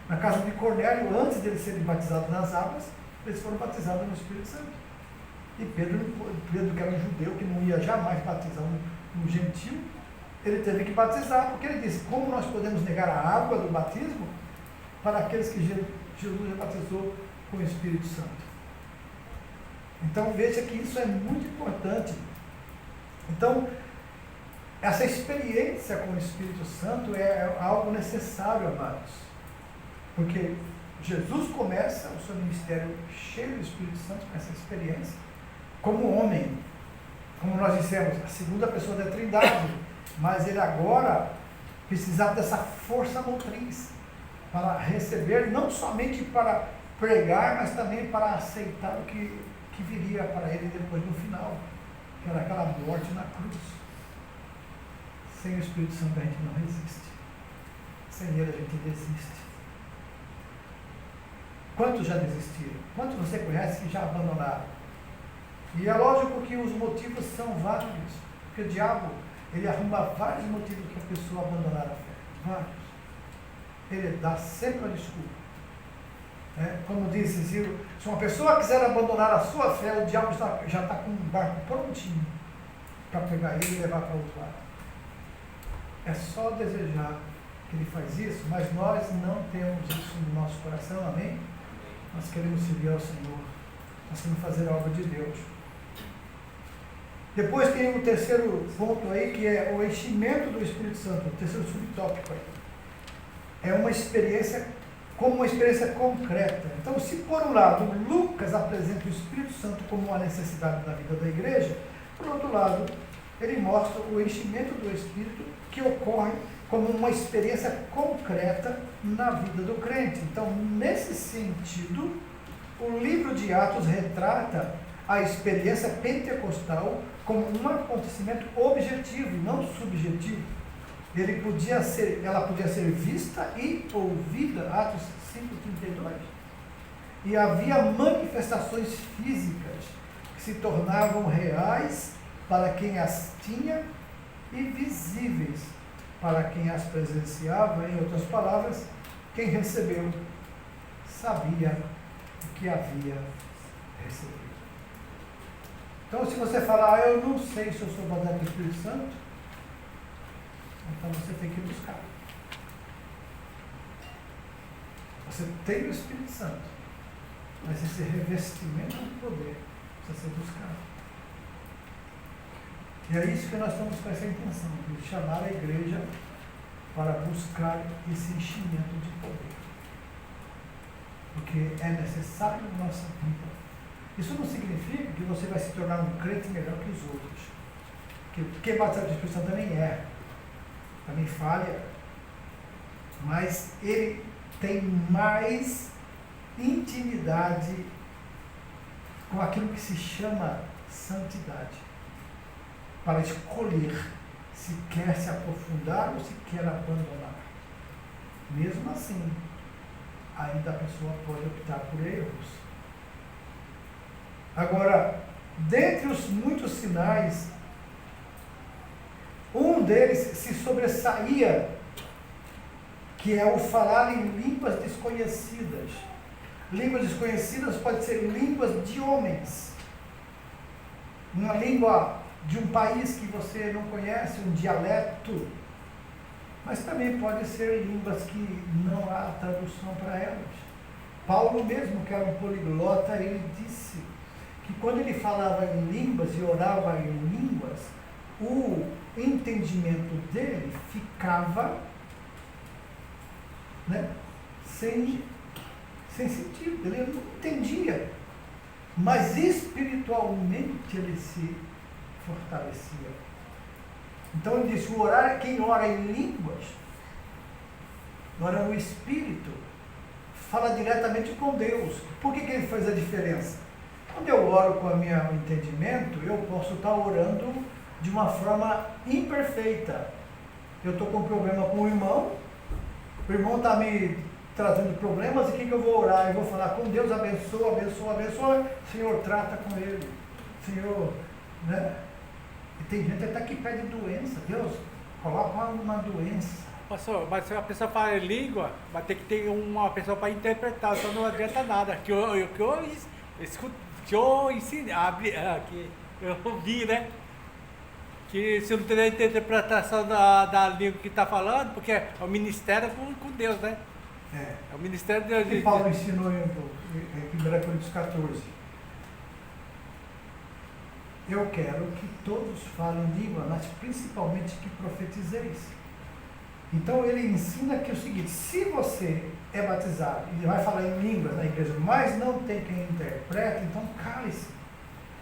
Na casa de Cornélio, antes deles serem batizados nas águas, eles foram batizados no Espírito Santo. E Pedro, que era um judeu, que não ia jamais batizar um gentil, ele teve que batizar, porque ele disse, como nós podemos negar a água do batismo para aqueles que Jesus já batizou com o Espírito Santo? Então veja que isso é muito importante. Então, essa experiência com o Espírito Santo é algo necessário, amados. Porque Jesus começa o seu ministério cheio do Espírito Santo, com essa experiência, como homem. Como nós dissemos, a segunda pessoa da Trindade. Mas ele agora precisava dessa força motriz para receber, não somente para pregar, mas também para aceitar o que viria para ele depois no final, que era aquela morte na cruz. Sem o Espírito Santo a gente não resiste. Sem ele a gente desiste. Quantos já desistiram? Quantos você conhece que já abandonaram? E é lógico que os motivos são vários, porque o diabo, ele arruma vários motivos para a pessoa abandonar a fé. Vários. Ele dá sempre uma desculpa. Como disse Ciro, se uma pessoa quiser abandonar a sua fé, o diabo já está com um barco prontinho para pegar ele e levar para o outro lado. É só desejar que ele faz isso, mas nós não temos isso no nosso coração, amém? Nós queremos servir ao Senhor, nós queremos fazer a obra de Deus. Depois tem o terceiro ponto aí, que é o enchimento do Espírito Santo, o terceiro subtópico aí. É uma experiência, como uma experiência concreta. Então, se por um lado Lucas apresenta o Espírito Santo como uma necessidade da vida da igreja, por outro lado, ele mostra o enchimento do Espírito que ocorre como uma experiência concreta na vida do crente. Então, nesse sentido, o livro de Atos retrata a experiência pentecostal como um acontecimento objetivo, não subjetivo. Ela podia ser vista e ouvida, Atos 5:32. E havia manifestações físicas que se tornavam reais para quem as tinha e visíveis para quem as presenciava. Em outras palavras, quem recebeu sabia o que havia recebido. Então, se você falar, eu não sei se eu sou batizado pelo Espírito Santo, então você tem que buscar. Você tem o Espírito Santo, mas esse revestimento do poder precisa ser buscado. E é isso que nós estamos com essa intenção, de chamar a igreja para buscar esse enchimento de poder. Porque é necessário na nossa vida. Isso não significa que você vai se tornar um crente melhor que os outros. Porque batizado do Espírito Santo também também falha, mas ele tem mais intimidade com aquilo que se chama santidade, para escolher se quer se aprofundar ou se quer abandonar. Mesmo assim, ainda a pessoa pode optar por erros. Agora, dentre os muitos sinais, um deles se sobressaía, que é o falar em línguas desconhecidas. Línguas desconhecidas pode ser línguas de homens, uma língua de um país que você não conhece, um dialeto, mas também pode ser línguas que não há tradução para elas. Paulo mesmo, que era um poliglota, ele disse que quando ele falava em línguas e orava em línguas, o entendimento dele ficava, sem sentido, ele não entendia, mas espiritualmente ele se fortalecia. Então ele disse, o orar, quem ora em línguas, ora no Espírito, fala diretamente com Deus. Por que ele faz a diferença? Quando eu oro com o meu entendimento, eu posso estar orando de uma forma imperfeita. Eu estou com um problema com o irmão está me trazendo problemas, e o que eu vou orar? Eu vou falar com Deus, abençoa, abençoa, abençoa, Senhor, trata com ele, Senhor, né? E tem gente até que pede doença, Deus, coloca uma doença. Pastor, mas se a pessoa fala em língua, vai ter que ter uma pessoa para interpretar, então não adianta nada. Que eu ensino, que eu ouvi, né? Que se não tiver interpretação da língua que está falando, porque é o ministério com Deus, né? É o ministério de Deus. E Paulo ensinou em 1 Coríntios 14. Eu quero que todos falem língua, mas principalmente que profetizeis. Então ele ensina que é o seguinte, se você é batizado e vai falar em línguas na igreja, mas não tem quem interprete, então cale-se.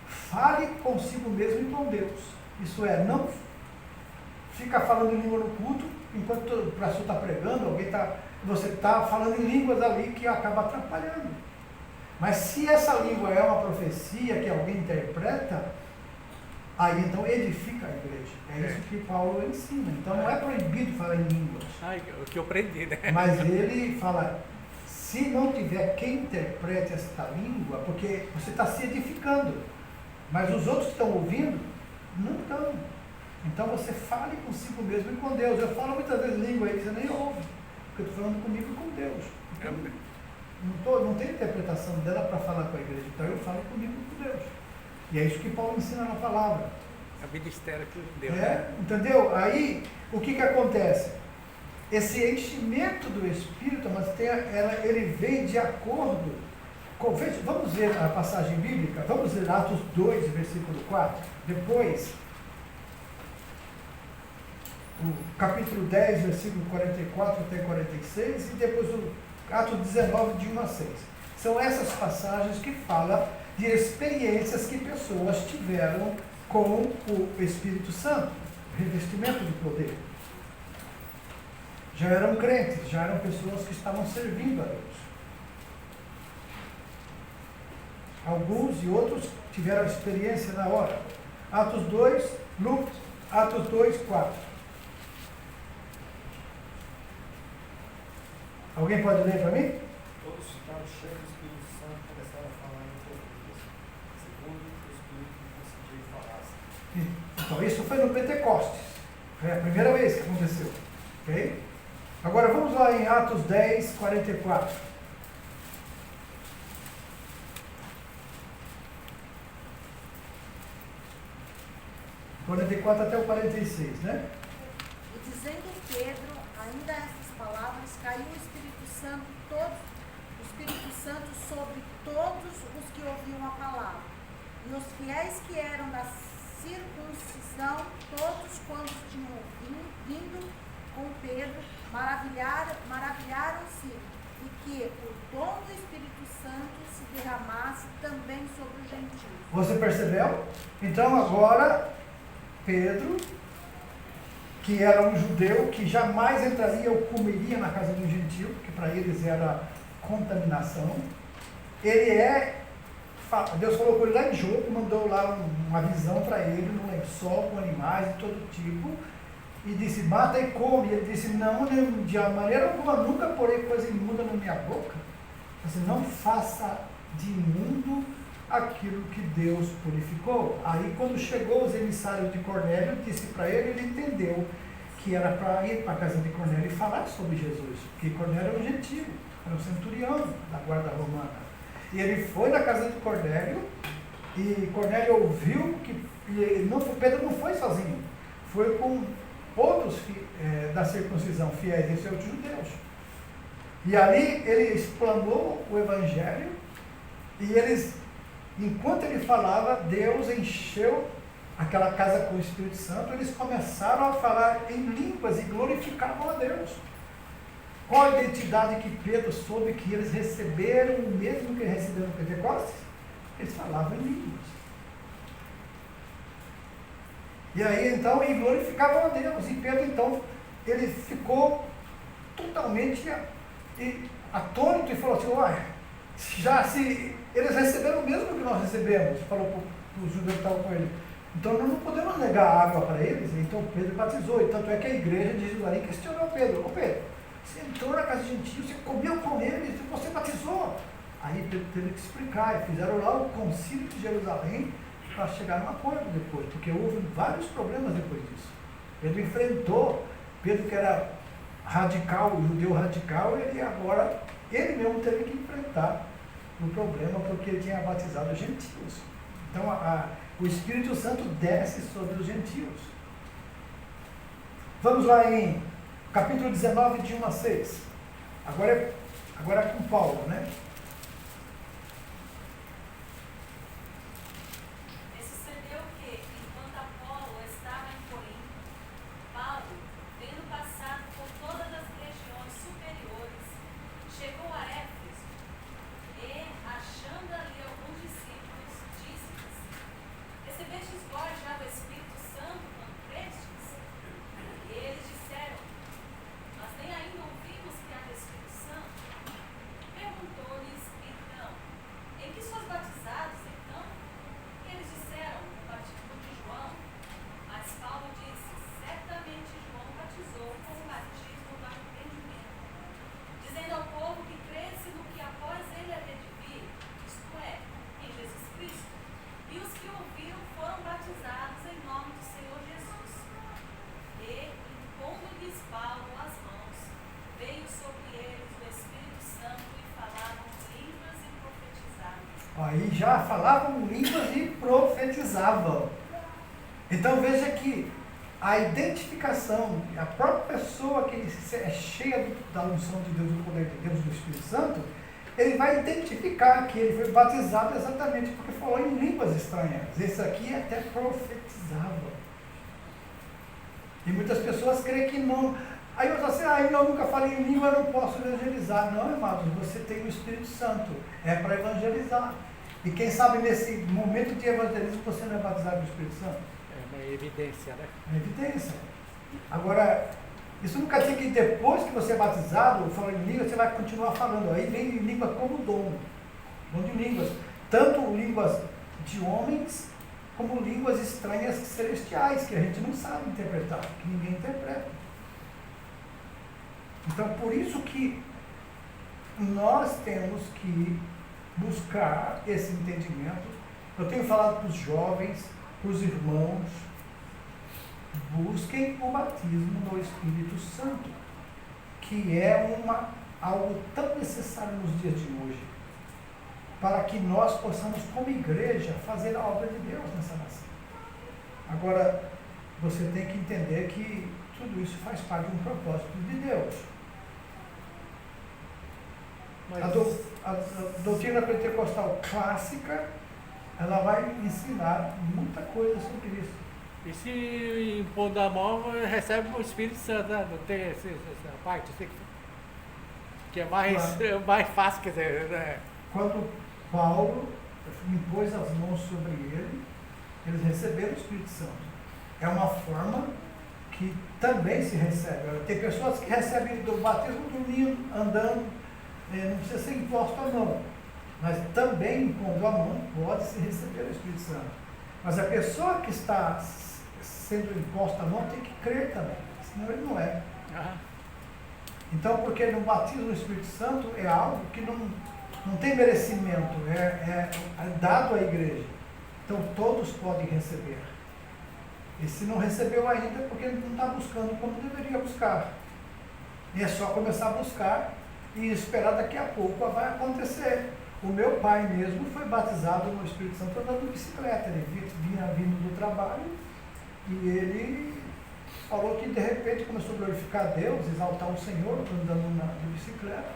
Fale consigo mesmo e com Deus. Isso é, não fica falando em língua no culto, enquanto o pastor está pregando, você está falando em línguas ali que acaba atrapalhando. Mas se essa língua é uma profecia que alguém interpreta, aí então edifica a igreja. É isso que Paulo ensina. Então não é proibido falar em línguas. O que eu aprendi, né? Mas ele fala, se não tiver quem interprete esta língua, porque você está se edificando, mas os outros que estão ouvindo, não estão. Então você fale consigo mesmo e com Deus. Eu falo muitas vezes língua aí, você nem ouve, porque eu estou falando comigo e com Deus. Então, não tem interpretação dela para falar com a igreja, então eu falo comigo e com Deus. E é isso que Paulo ensina na palavra. É o ministério que Deus. Entendeu? Aí, o que acontece? Esse enchimento do Espírito, mas ele vem de acordo. Vamos ver a passagem bíblica? Vamos ler Atos 2, versículo 4. Depois, o capítulo 10, versículo 44 até 46. E depois o Atos 19, de 1 a 6. São essas passagens que falam de experiências que pessoas tiveram com o Espírito Santo, revestimento de poder. Já eram crentes, já eram pessoas que estavam servindo a Deus. Alguns e outros tiveram experiência na hora. Atos 2, Atos 2, 4. Alguém pode ler para mim? Todos ficaram cheios do Espírito Santo e começaram a falar em português, segundo o Espírito conseguia falar. Então isso foi no Pentecostes. Foi a primeira vez que aconteceu. Ok? Agora vamos lá em Atos 10, 44. 44 até o 46, né? E dizendo Pedro ainda essas palavras, caiu o Espírito Santo sobre todos os que ouviam a palavra. E os fiéis que eram da circuncisão, todos quantos tinham vindo com Pedro, maravilharam-se e que o dom do Espírito Santo se derramasse também sobre os gentios. Você percebeu? Então agora Pedro, que era um judeu que jamais entraria ou comeria na casa de um gentil, que para eles era contaminação, Deus colocou ele lá em Jope, mandou lá uma visão para ele, num lençol com animais de todo tipo, e disse, mata e come. E ele disse, não, de maneira alguma, nunca porei coisa imunda na minha boca. Assim, não faça de imundo aquilo que Deus purificou. Aí quando chegou os emissários de Cornélio, disse para ele entendeu que era para ir para a casa de Cornélio e falar sobre Jesus, porque Cornélio era um gentil, era um centurião da guarda romana. E ele foi na casa de Cornélio, e Cornélio ouviu que Pedro não foi sozinho, foi com outros da circuncisão, fiéis e seus judeus. E ali ele explanou o evangelho, e enquanto ele falava, Deus encheu aquela casa com o Espírito Santo, eles começaram a falar em línguas e glorificavam a Deus. Qual a identidade que Pedro soube que eles receberam, o mesmo que receberam no Pentecostes? Eles falavam em línguas. E aí então, e glorificavam a Deus. E Pedro então, ele ficou totalmente atônito e falou assim, olha, já se eles receberam o mesmo que nós recebemos, falou para os judeus que estavam com ele. Então nós não podemos negar água para eles. Então Pedro batizou. E tanto é que a igreja de Jerusalém questionou Pedro. Ô Pedro, você entrou na casa de gentios, você comeu com eles, você batizou. Aí Pedro teve que explicar. E fizeram lá o concílio de Jerusalém para chegar a um acordo depois. Porque houve vários problemas depois disso. Pedro enfrentou. Pedro que era radical, o judeu radical, ele mesmo teve que enfrentar o problema porque ele tinha batizado os gentios. Então o Espírito Santo desce sobre os gentios. Vamos lá em capítulo 19, de 1 a 6. Agora é com Paulo, né? Sucedeu que, enquanto Apolo estava em Corinto, Paulo, tendo passado por todas as regiões superiores, chegou a Éfeso e, achando ali alguns discípulos, disse-lhes: Recebestes vós já do Espírito Santo quando crestes? E eles disseram: Nós nem ainda ouvimos que há do Espírito Santo. Perguntou-lhes então: Em que sois batizados então? E eles disseram: O batismo de João. Mas Paulo disse: Certamente João batizou com o batismo do arrependimento, dizendo ao povo que cresce no que após ele havia de vir, isto é, em Jesus Cristo. E os que ouviram foram batizados em nome do Senhor Jesus. E, impondo-lhes Paulo as mãos, veio sobre eles o Espírito Santo e falavam línguas e profetizavam. Aí já falavam línguas e profetizavam. Então veja que a identificação, a própria pessoa que é cheia da unção de Deus, do poder de Deus, do Espírito Santo, ele vai identificar que ele foi batizado exatamente porque falou em línguas estranhas. Esse aqui até profetizava. E muitas pessoas creem que não. Aí eu assim, eu nunca falei em língua, eu não posso evangelizar. Não, amados, você tem o Espírito Santo, é para evangelizar. E quem sabe nesse momento de evangelismo você não é batizado no Espírito Santo? É uma evidência, né? É evidência. Agora, isso nunca quer dizer que depois que você é batizado, falando em língua, você vai continuar falando. Aí vem língua como dom de línguas. Tanto línguas de homens, como línguas estranhas celestiais, que a gente não sabe interpretar, que ninguém interpreta. Então, por isso que nós temos que buscar esse entendimento. Eu tenho falado para os jovens, para os irmãos, busquem o batismo no Espírito Santo, que é algo tão necessário nos dias de hoje, para que nós possamos, como igreja, fazer a obra de Deus nessa nação. Agora, você tem que entender que tudo isso faz parte de um propósito de Deus. Mas A doutrina pentecostal clássica, ela vai ensinar muita coisa sobre isso. e se impondo a mão, recebe o Espírito Santo, né? Não tem essa parte assim, que é mais, Claro. mais fácil, quer dizer, né? Quando Paulo impôs as mãos sobre ele, eles receberam o Espírito Santo. É uma forma que também se recebe. Tem pessoas que recebem do batismo dormindo, andando, não precisa ser imposto a mão, mas também impondo a mão pode-se receber o Espírito Santo. Mas a pessoa que está sendo imposta a mão tem que crer também, senão ele não é. Ah, Então, porque no batismo do Espírito Santo é algo que não tem merecimento, é dado à igreja. Então todos podem receber. E se não recebeu ainda, é porque não está buscando como deveria buscar. E é só começar a buscar e esperar daqui a pouco vai acontecer. O meu pai mesmo foi batizado no Espírito Santo andando de bicicleta. Ele vinha vindo do trabalho e ele falou que de repente começou a glorificar a Deus, exaltar o Senhor andando de bicicleta.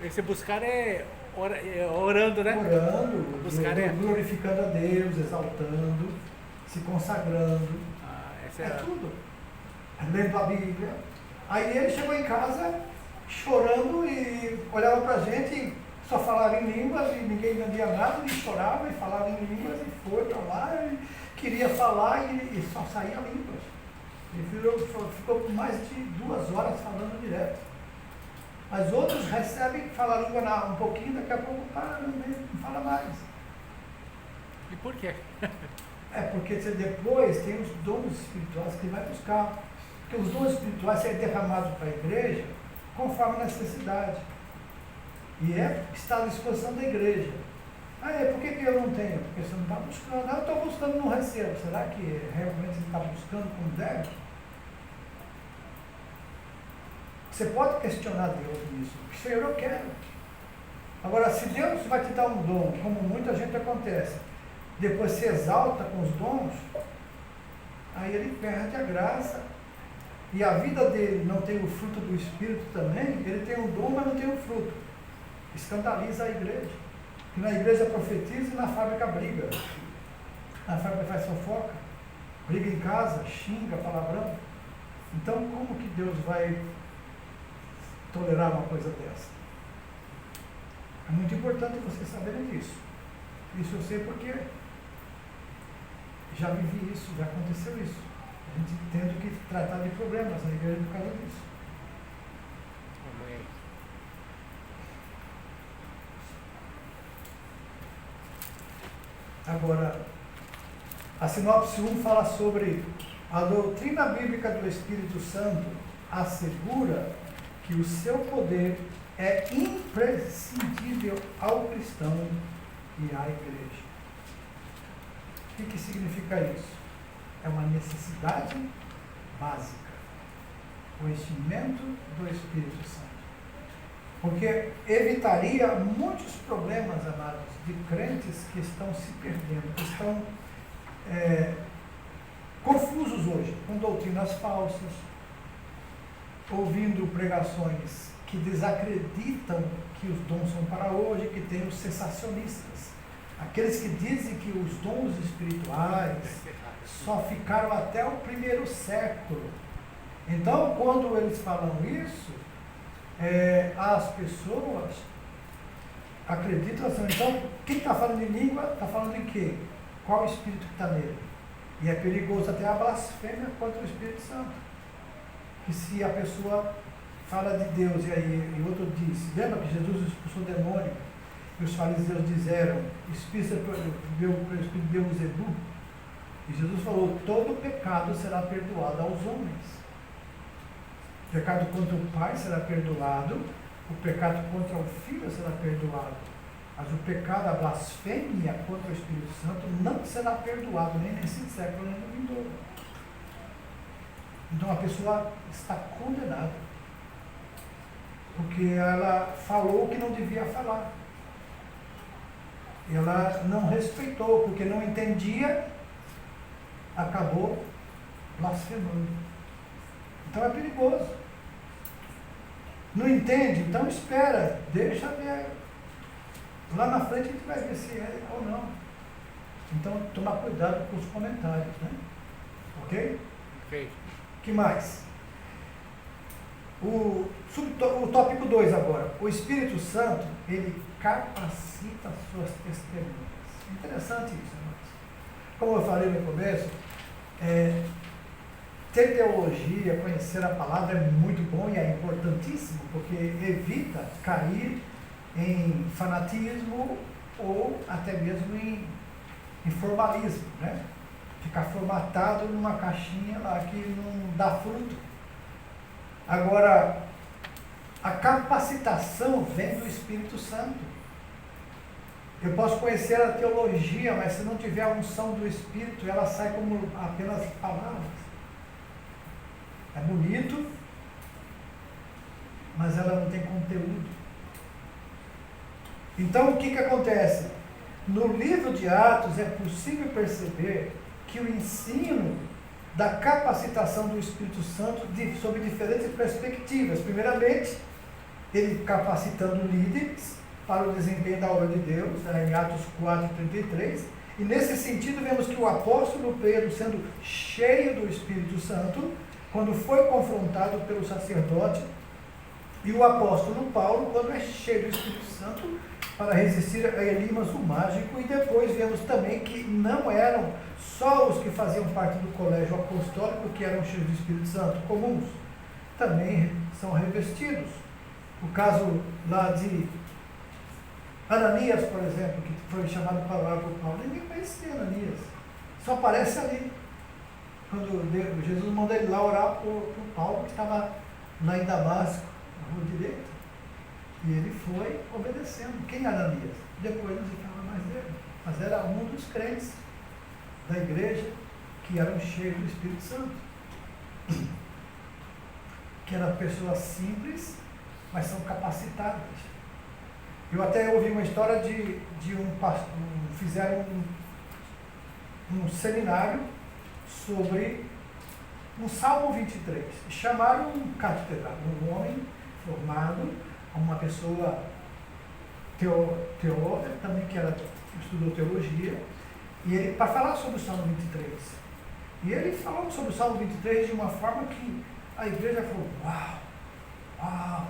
esse buscar é orando, né? Orando, Buscar glorificando a Deus, exaltando, se consagrando. Essa É é tudo. Lendo a Bíblia. Aí ele chegou em casa chorando e olhava pra gente e só falava em línguas e ninguém entendia nada, ele chorava e falava em línguas e foi pra lá. queria falar e só saía línguas. Ele ficou por mais de 2 horas falando direto. Mas outros recebem, falam a língua um pouquinho, daqui a pouco não fala mais. E por quê? É porque você depois tem os dons espirituais que vai buscar. Porque os dons espirituais serão derramados para a igreja conforme a necessidade. E está à disposição da igreja. Por que eu não tenho? Porque você não está buscando. Eu estou buscando e não recebo. Será que realmente você está buscando como deve? Você pode questionar Deus nisso. Senhor, eu quero. Agora, se Deus vai te dar um dom, como muita gente acontece, depois se exalta com os dons, aí ele perde a graça. E a vida dele não tem o fruto do Espírito também, ele tem um dom, mas não tem o fruto. Escandaliza a igreja. Que na igreja profetiza e na fábrica briga. Na fábrica faz fofoca, briga em casa, xinga, palavrão. Então, como que Deus vai tolerar uma coisa dessa? É muito importante vocês saberem disso. Isso eu sei porque já vivi isso, já aconteceu isso. A gente tendo que tratar de problemas na igreja por causa disso. Agora, a sinopse 1 fala sobre a doutrina bíblica do Espírito Santo assegura que o seu poder é imprescindível ao cristão e à igreja. O que significa isso? É uma necessidade básica. O enchimento do Espírito Santo. Porque evitaria muitos problemas, amados, de crentes que estão se perdendo, que estão confusos hoje, com doutrinas falsas, ouvindo pregações que desacreditam que os dons são para hoje, que tem os sensacionistas, aqueles que dizem que os dons espirituais só ficaram até o 1º século. Então, quando eles falam isso, as pessoas acreditam assim. Então, quem está falando em língua, está falando em quê? Qual o Espírito que está nele? E é perigoso até a blasfêmia contra o Espírito Santo. Que se a pessoa fala de Deus e outro diz, lembra que Jesus expulsou o demônio? E os fariseus disseram, Espírito de Beelzebub. E Jesus falou, todo pecado será perdoado aos homens. O pecado contra o Pai será perdoado, o pecado contra o Filho será perdoado. Mas o pecado, a blasfêmia contra o Espírito Santo não será perdoado, nem nesse século, nem no vindouro. Então a pessoa está condenada, porque ela falou o que não devia falar. Ela não respeitou, porque não entendia, acabou blasfemando. Então é perigoso. Não entende? Então espera, deixa ver. Lá na frente a gente vai ver se é ou não. Então tomar cuidado com os comentários, né? Ok? Ok. O que mais? O tópico 2 agora. O Espírito Santo, ele capacita as suas testemunhas. Interessante isso, irmãos. Como eu falei no começo, ter teologia, conhecer a palavra é muito bom e é importantíssimo, porque evita cair em fanatismo ou até mesmo em formalismo, né? Ficar formatado numa caixinha lá que não dá fruto. Agora, a capacitação vem do Espírito Santo. Eu posso conhecer a teologia, mas se não tiver a unção do Espírito, ela sai como apenas palavras. É bonito, mas ela não tem conteúdo. Então, o que acontece? No livro de Atos é possível perceber que o ensino da capacitação do Espírito Santo sob diferentes perspectivas. Primeiramente, ele capacitando líderes para o desempenho da obra de Deus, em Atos 4:33. E nesse sentido, vemos que o apóstolo Pedro, sendo cheio do Espírito Santo, quando foi confrontado pelo sacerdote, e o apóstolo Paulo, quando é cheio do Espírito Santo, para resistir a Elimas o mágico, e depois vemos também que não eram só os que faziam parte do colégio apostólico que eram cheios do Espírito Santo comuns, também são revestidos. O caso lá de Ananias, por exemplo, que foi chamado para orar por Paulo, ninguém conhecia Ananias, só aparece ali, quando Jesus manda ele lá orar por Paulo, que estava lá em Damasco, na rua direita. E ele foi obedecendo. Quem era Ananias? Depois não se fala mais dele. Mas era um dos crentes da igreja que eram cheios do Espírito Santo. Que eram pessoas simples, mas são capacitadas. Eu até ouvi uma história de um pastor, fizeram um seminário sobre um Salmo 23. E chamaram um catedrático, um homem formado, uma pessoa teóloga também, que estudou teologia, e ele, para falar sobre o Salmo 23. E ele falou sobre o Salmo 23 de uma forma que a igreja falou: uau,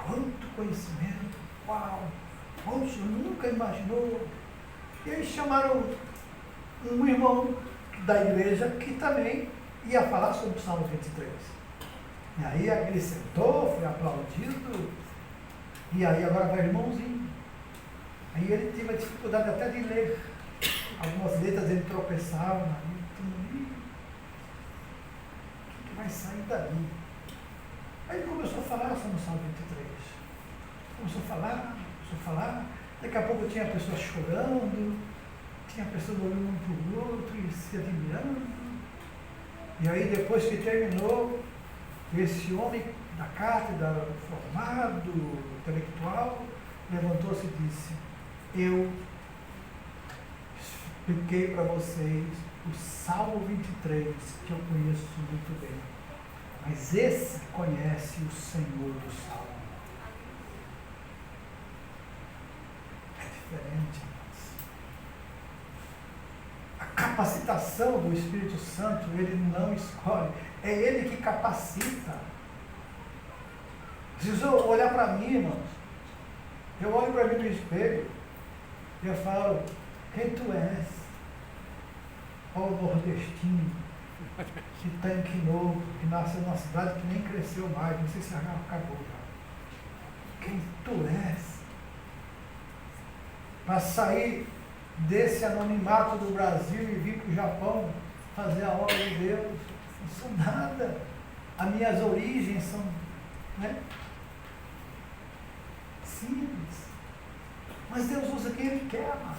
quanto conhecimento, uau, o senhor nunca imaginou. E eles chamaram um irmão da igreja que também ia falar sobre o Salmo 23. E aí ele sentou, foi aplaudido. E aí agora vai o irmãozinho. Aí ele teve a dificuldade até de ler. Algumas letras ele tropeçava. O que vai sair dali? Aí ele começou a falar sobre o Salmo 23. Começou a falar. Daqui a pouco tinha pessoas chorando, tinha pessoas olhando um para o outro e se admirando. E aí depois que terminou, esse homem da cátedra, formado, intelectual, levantou-se e disse: eu expliquei para vocês o Salmo 23, que eu conheço muito bem, mas esse conhece o Senhor do Salmo. É diferente, irmãos. A capacitação do Espírito Santo, ele não escolhe, é ele que capacita. Se você olhar para mim, irmãos, eu olho para mim no espelho e eu falo: quem tu és? Ó, o nordestino, que tanque novo, que nasceu numa cidade que nem cresceu mais, não sei se acabou já. Quem tu és? Para sair desse anonimato do Brasil e vir para o Japão fazer a obra de Deus, não sou nada. As minhas origens são, né, simples. Mas Deus usa quem Ele quer, mas.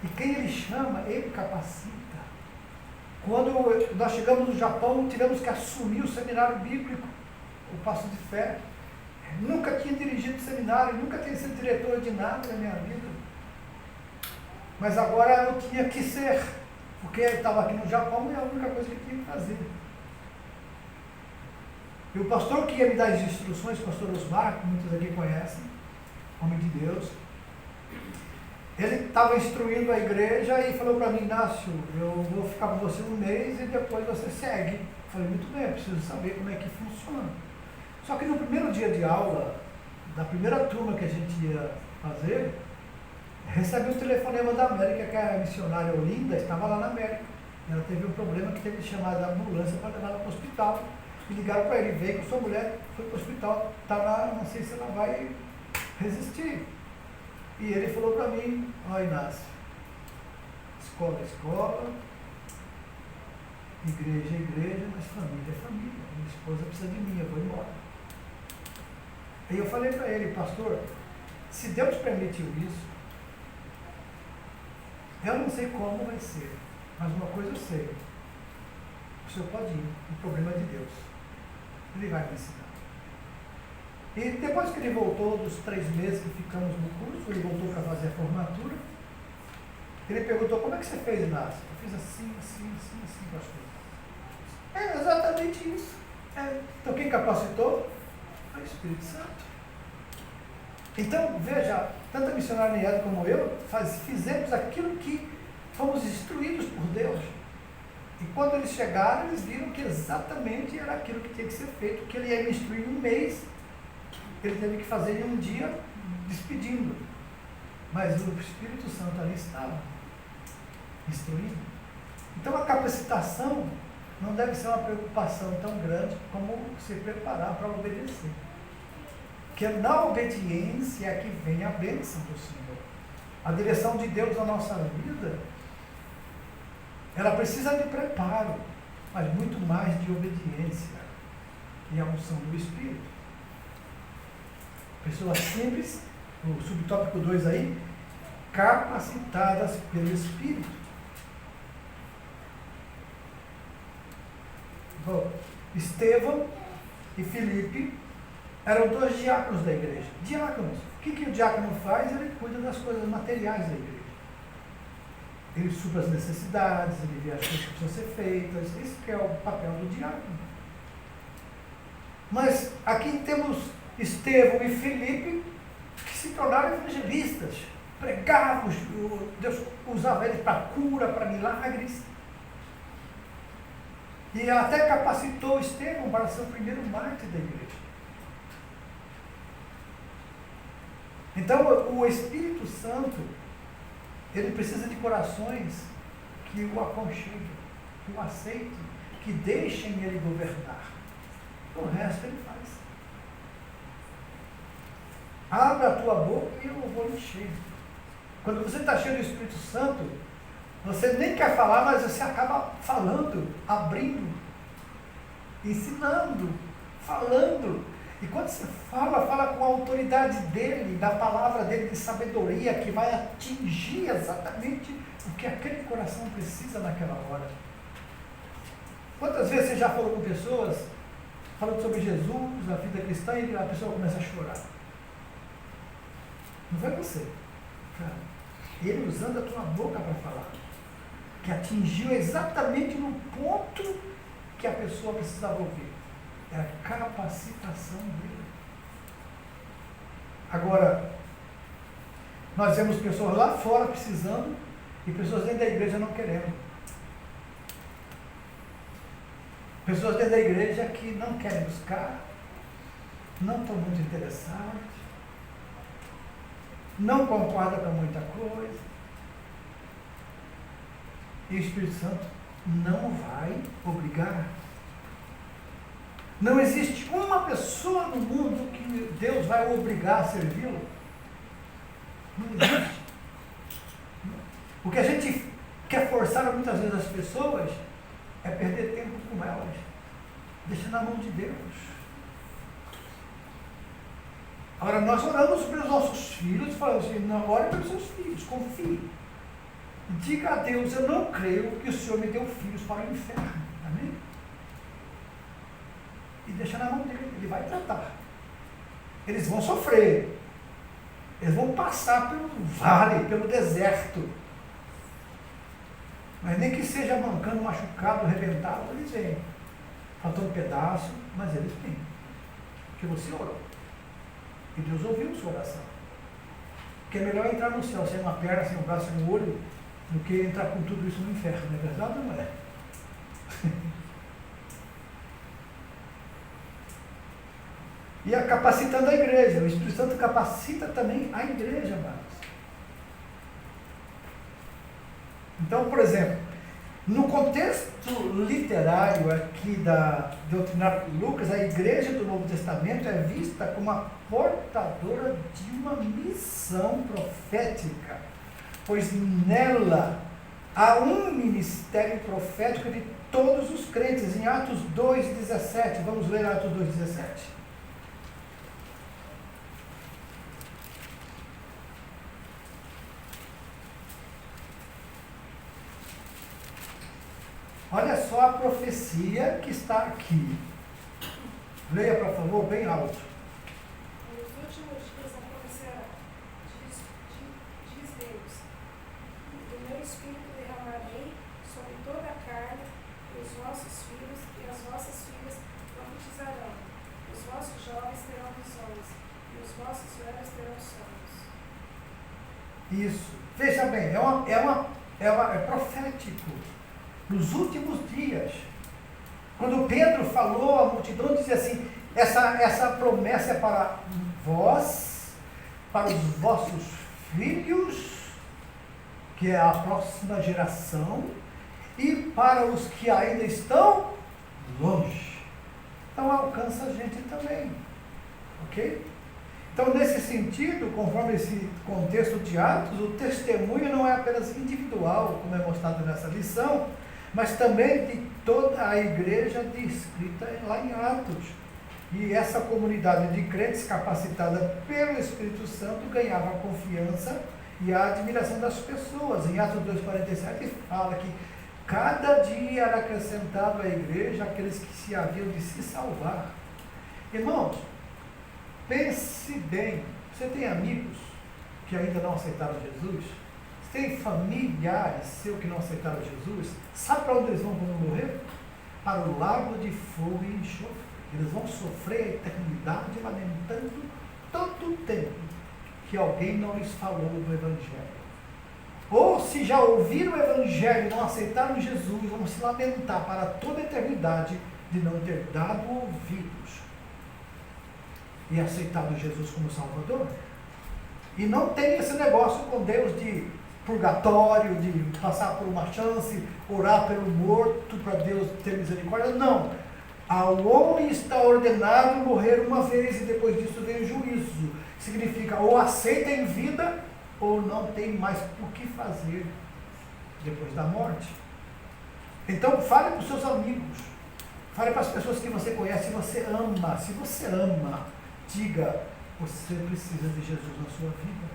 E quem Ele chama, Ele capacita. Quando nós chegamos no Japão, tivemos que assumir o seminário bíblico, o Passo de Fé. Nunca tinha dirigido seminário, nunca tinha sido diretor de nada na minha vida. Mas agora eu tinha que ser, porque eu estava aqui no Japão e é a única coisa que eu tinha que fazer. E o pastor que ia me dar as instruções, o pastor Osmar, que muitos aqui conhecem, homem de Deus, ele estava instruindo a igreja e falou para mim: Inácio, eu vou ficar com você um mês e depois você segue. Eu falei: muito bem, eu preciso saber como é que funciona. Só que no primeiro dia de aula, da primeira turma que a gente ia fazer, recebi um telefonema da América, que a missionária Olinda estava lá na América. Ela teve um problema que teve que chamar a ambulância para levar ela para o hospital. E ligaram para ele: veio com sua mulher, foi para o hospital, está lá, não sei se ela vai resistir. E ele falou para mim: ó, Inácio, escola é escola, igreja é igreja, mas família é família. Minha esposa precisa de mim, eu vou embora. Aí eu falei para ele: pastor, se Deus permitiu isso, eu não sei como vai ser, mas uma coisa eu sei: o senhor pode ir, o problema é de Deus, Ele vai me ensinar. E depois que ele voltou, dos 3 meses que ficamos no curso, ele voltou para fazer a formatura, ele perguntou: como é que você fez, Inácio? Eu fiz assim, pastor. É exatamente isso. Então quem capacitou? Foi o Espírito Santo. Então, veja, tanto a missionária Nieda como eu fizemos aquilo que fomos instruídos por Deus. E quando eles chegaram, eles viram que exatamente era aquilo que tinha que ser feito, que ele ia me instruir em um mês, ele teve que fazer em um dia, despedindo. mas o Espírito Santo ali estava instruindo. Então a capacitação não deve ser uma preocupação tão grande como se preparar para obedecer. Porque na obediência é que vem a bênção do Senhor. A direção de Deus na nossa vida, ela precisa de preparo, mas muito mais de obediência e a unção do Espírito. Pessoas simples, o subtópico 2 aí, capacitadas pelo Espírito. Bom, Estevão e Filipe eram 2 diáconos da igreja. Diáconos. O que o diácono faz? Ele cuida das coisas materiais da igreja. Ele supra as necessidades, ele vê as coisas que precisam ser feitas. Esse que é o papel do diácono. Mas aqui temos Estevão e Filipe que se tornaram evangelistas. Pregavam, Deus usava eles para cura, para milagres. E até capacitou Estevão para ser o primeiro mártir da igreja. Então, o Espírito Santo, ele precisa de corações que o aconcheguem, que o aceitem, que deixem ele governar. O resto ele faz. Abre a tua boca e eu vou encher. Quando você está cheio do Espírito Santo, você nem quer falar, mas você acaba falando, abrindo, ensinando, falando. E quando você fala com a autoridade dele, da palavra dele de sabedoria, que vai atingir exatamente o que aquele coração precisa naquela hora. Quantas vezes você já falou com pessoas, falando sobre Jesus, a vida cristã, e a pessoa começa a chorar? Não foi você, cara. Ele usando a tua boca para falar, que atingiu exatamente no ponto que a pessoa precisava ouvir. É a capacitação dele. Agora, nós vemos pessoas lá fora precisando e pessoas dentro da igreja não querendo. Pessoas dentro da igreja que não querem buscar, não estão muito interessadas, não concordam com muita coisa. E o Espírito Santo não vai obrigar. Não existe uma pessoa no mundo que Deus vai obrigar a servi-lo. Não existe. O que a gente quer forçar muitas vezes as pessoas é perder tempo com elas. Deixa na mão de Deus. Agora, nós oramos pelos nossos filhos, falamos assim, não, ore pelos seus filhos, confie. Diga a Deus, eu não creio que o Senhor me deu filhos para o inferno. Amém? E deixa na mão dele, ele vai tratar. Eles vão sofrer. Eles vão passar pelo vale, pelo deserto. Mas nem que seja mancando, machucado, arrebentado, eles vêm. Faltando um pedaço, mas eles vêm. Porque você orou. E Deus ouviu sua oração. Porque é melhor entrar no céu sem uma perna, sem um braço, sem um olho, do que entrar com tudo isso no inferno. Não é verdade ou não é? E a capacitando a igreja. O Espírito Santo capacita também a igreja, amados. Então, por exemplo, no contexto literário aqui da doutrinária de Lucas, a igreja do Novo Testamento é vista como a portadora de uma missão profética, pois nela há um ministério profético de todos os crentes. Em Atos 2,17, vamos ler Atos 2,17. Olha só a profecia que está aqui. Leia, por favor, bem alto. Nos últimos dias acontecerá, diz Deus, do meu espírito derramarei sobre toda a carne, e os vossos filhos e as vossas filhas profetizarão, os vossos jovens terão visões, e os vossos velhos terão sonhos. Isso. Veja bem, é profético. Nos últimos dias, quando Pedro falou, a multidão dizia assim, essa promessa é para vós, para os vossos filhos, que é a próxima geração, e para os que ainda estão longe. Então alcança a gente também. Ok? Então, nesse sentido, conforme esse contexto de Atos, o testemunho não é apenas individual, como é mostrado nessa lição, mas também de toda a igreja descrita lá em Atos. E essa comunidade de crentes capacitada pelo Espírito Santo ganhava a confiança e a admiração das pessoas. Em Atos 2,47 fala que cada dia era acrescentado à igreja aqueles que se haviam de se salvar. Irmãos, pense bem, você tem amigos que ainda não aceitaram Jesus? Você tem familiares seus que não aceitaram Jesus? Sabe para onde eles vão quando morrer? Para o lago de fogo e enxofre. Eles vão sofrer a eternidade lamentando todo o tempo que alguém não lhes falou do Evangelho. Ou se já ouviram o Evangelho e não aceitaram Jesus, vão se lamentar para toda a eternidade de não ter dado ouvidos e aceitado Jesus como Salvador. E não tem esse negócio com Deus de purgatório, de passar por uma chance, orar pelo morto para Deus ter misericórdia. Não. Ao homem está ordenado morrer uma vez e depois disso vem o juízo. Significa ou aceita em vida ou não tem mais o que fazer depois da morte. Então fale para os seus amigos, fale para as pessoas que você conhece e você ama. Se você ama, diga, você precisa de Jesus na sua vida.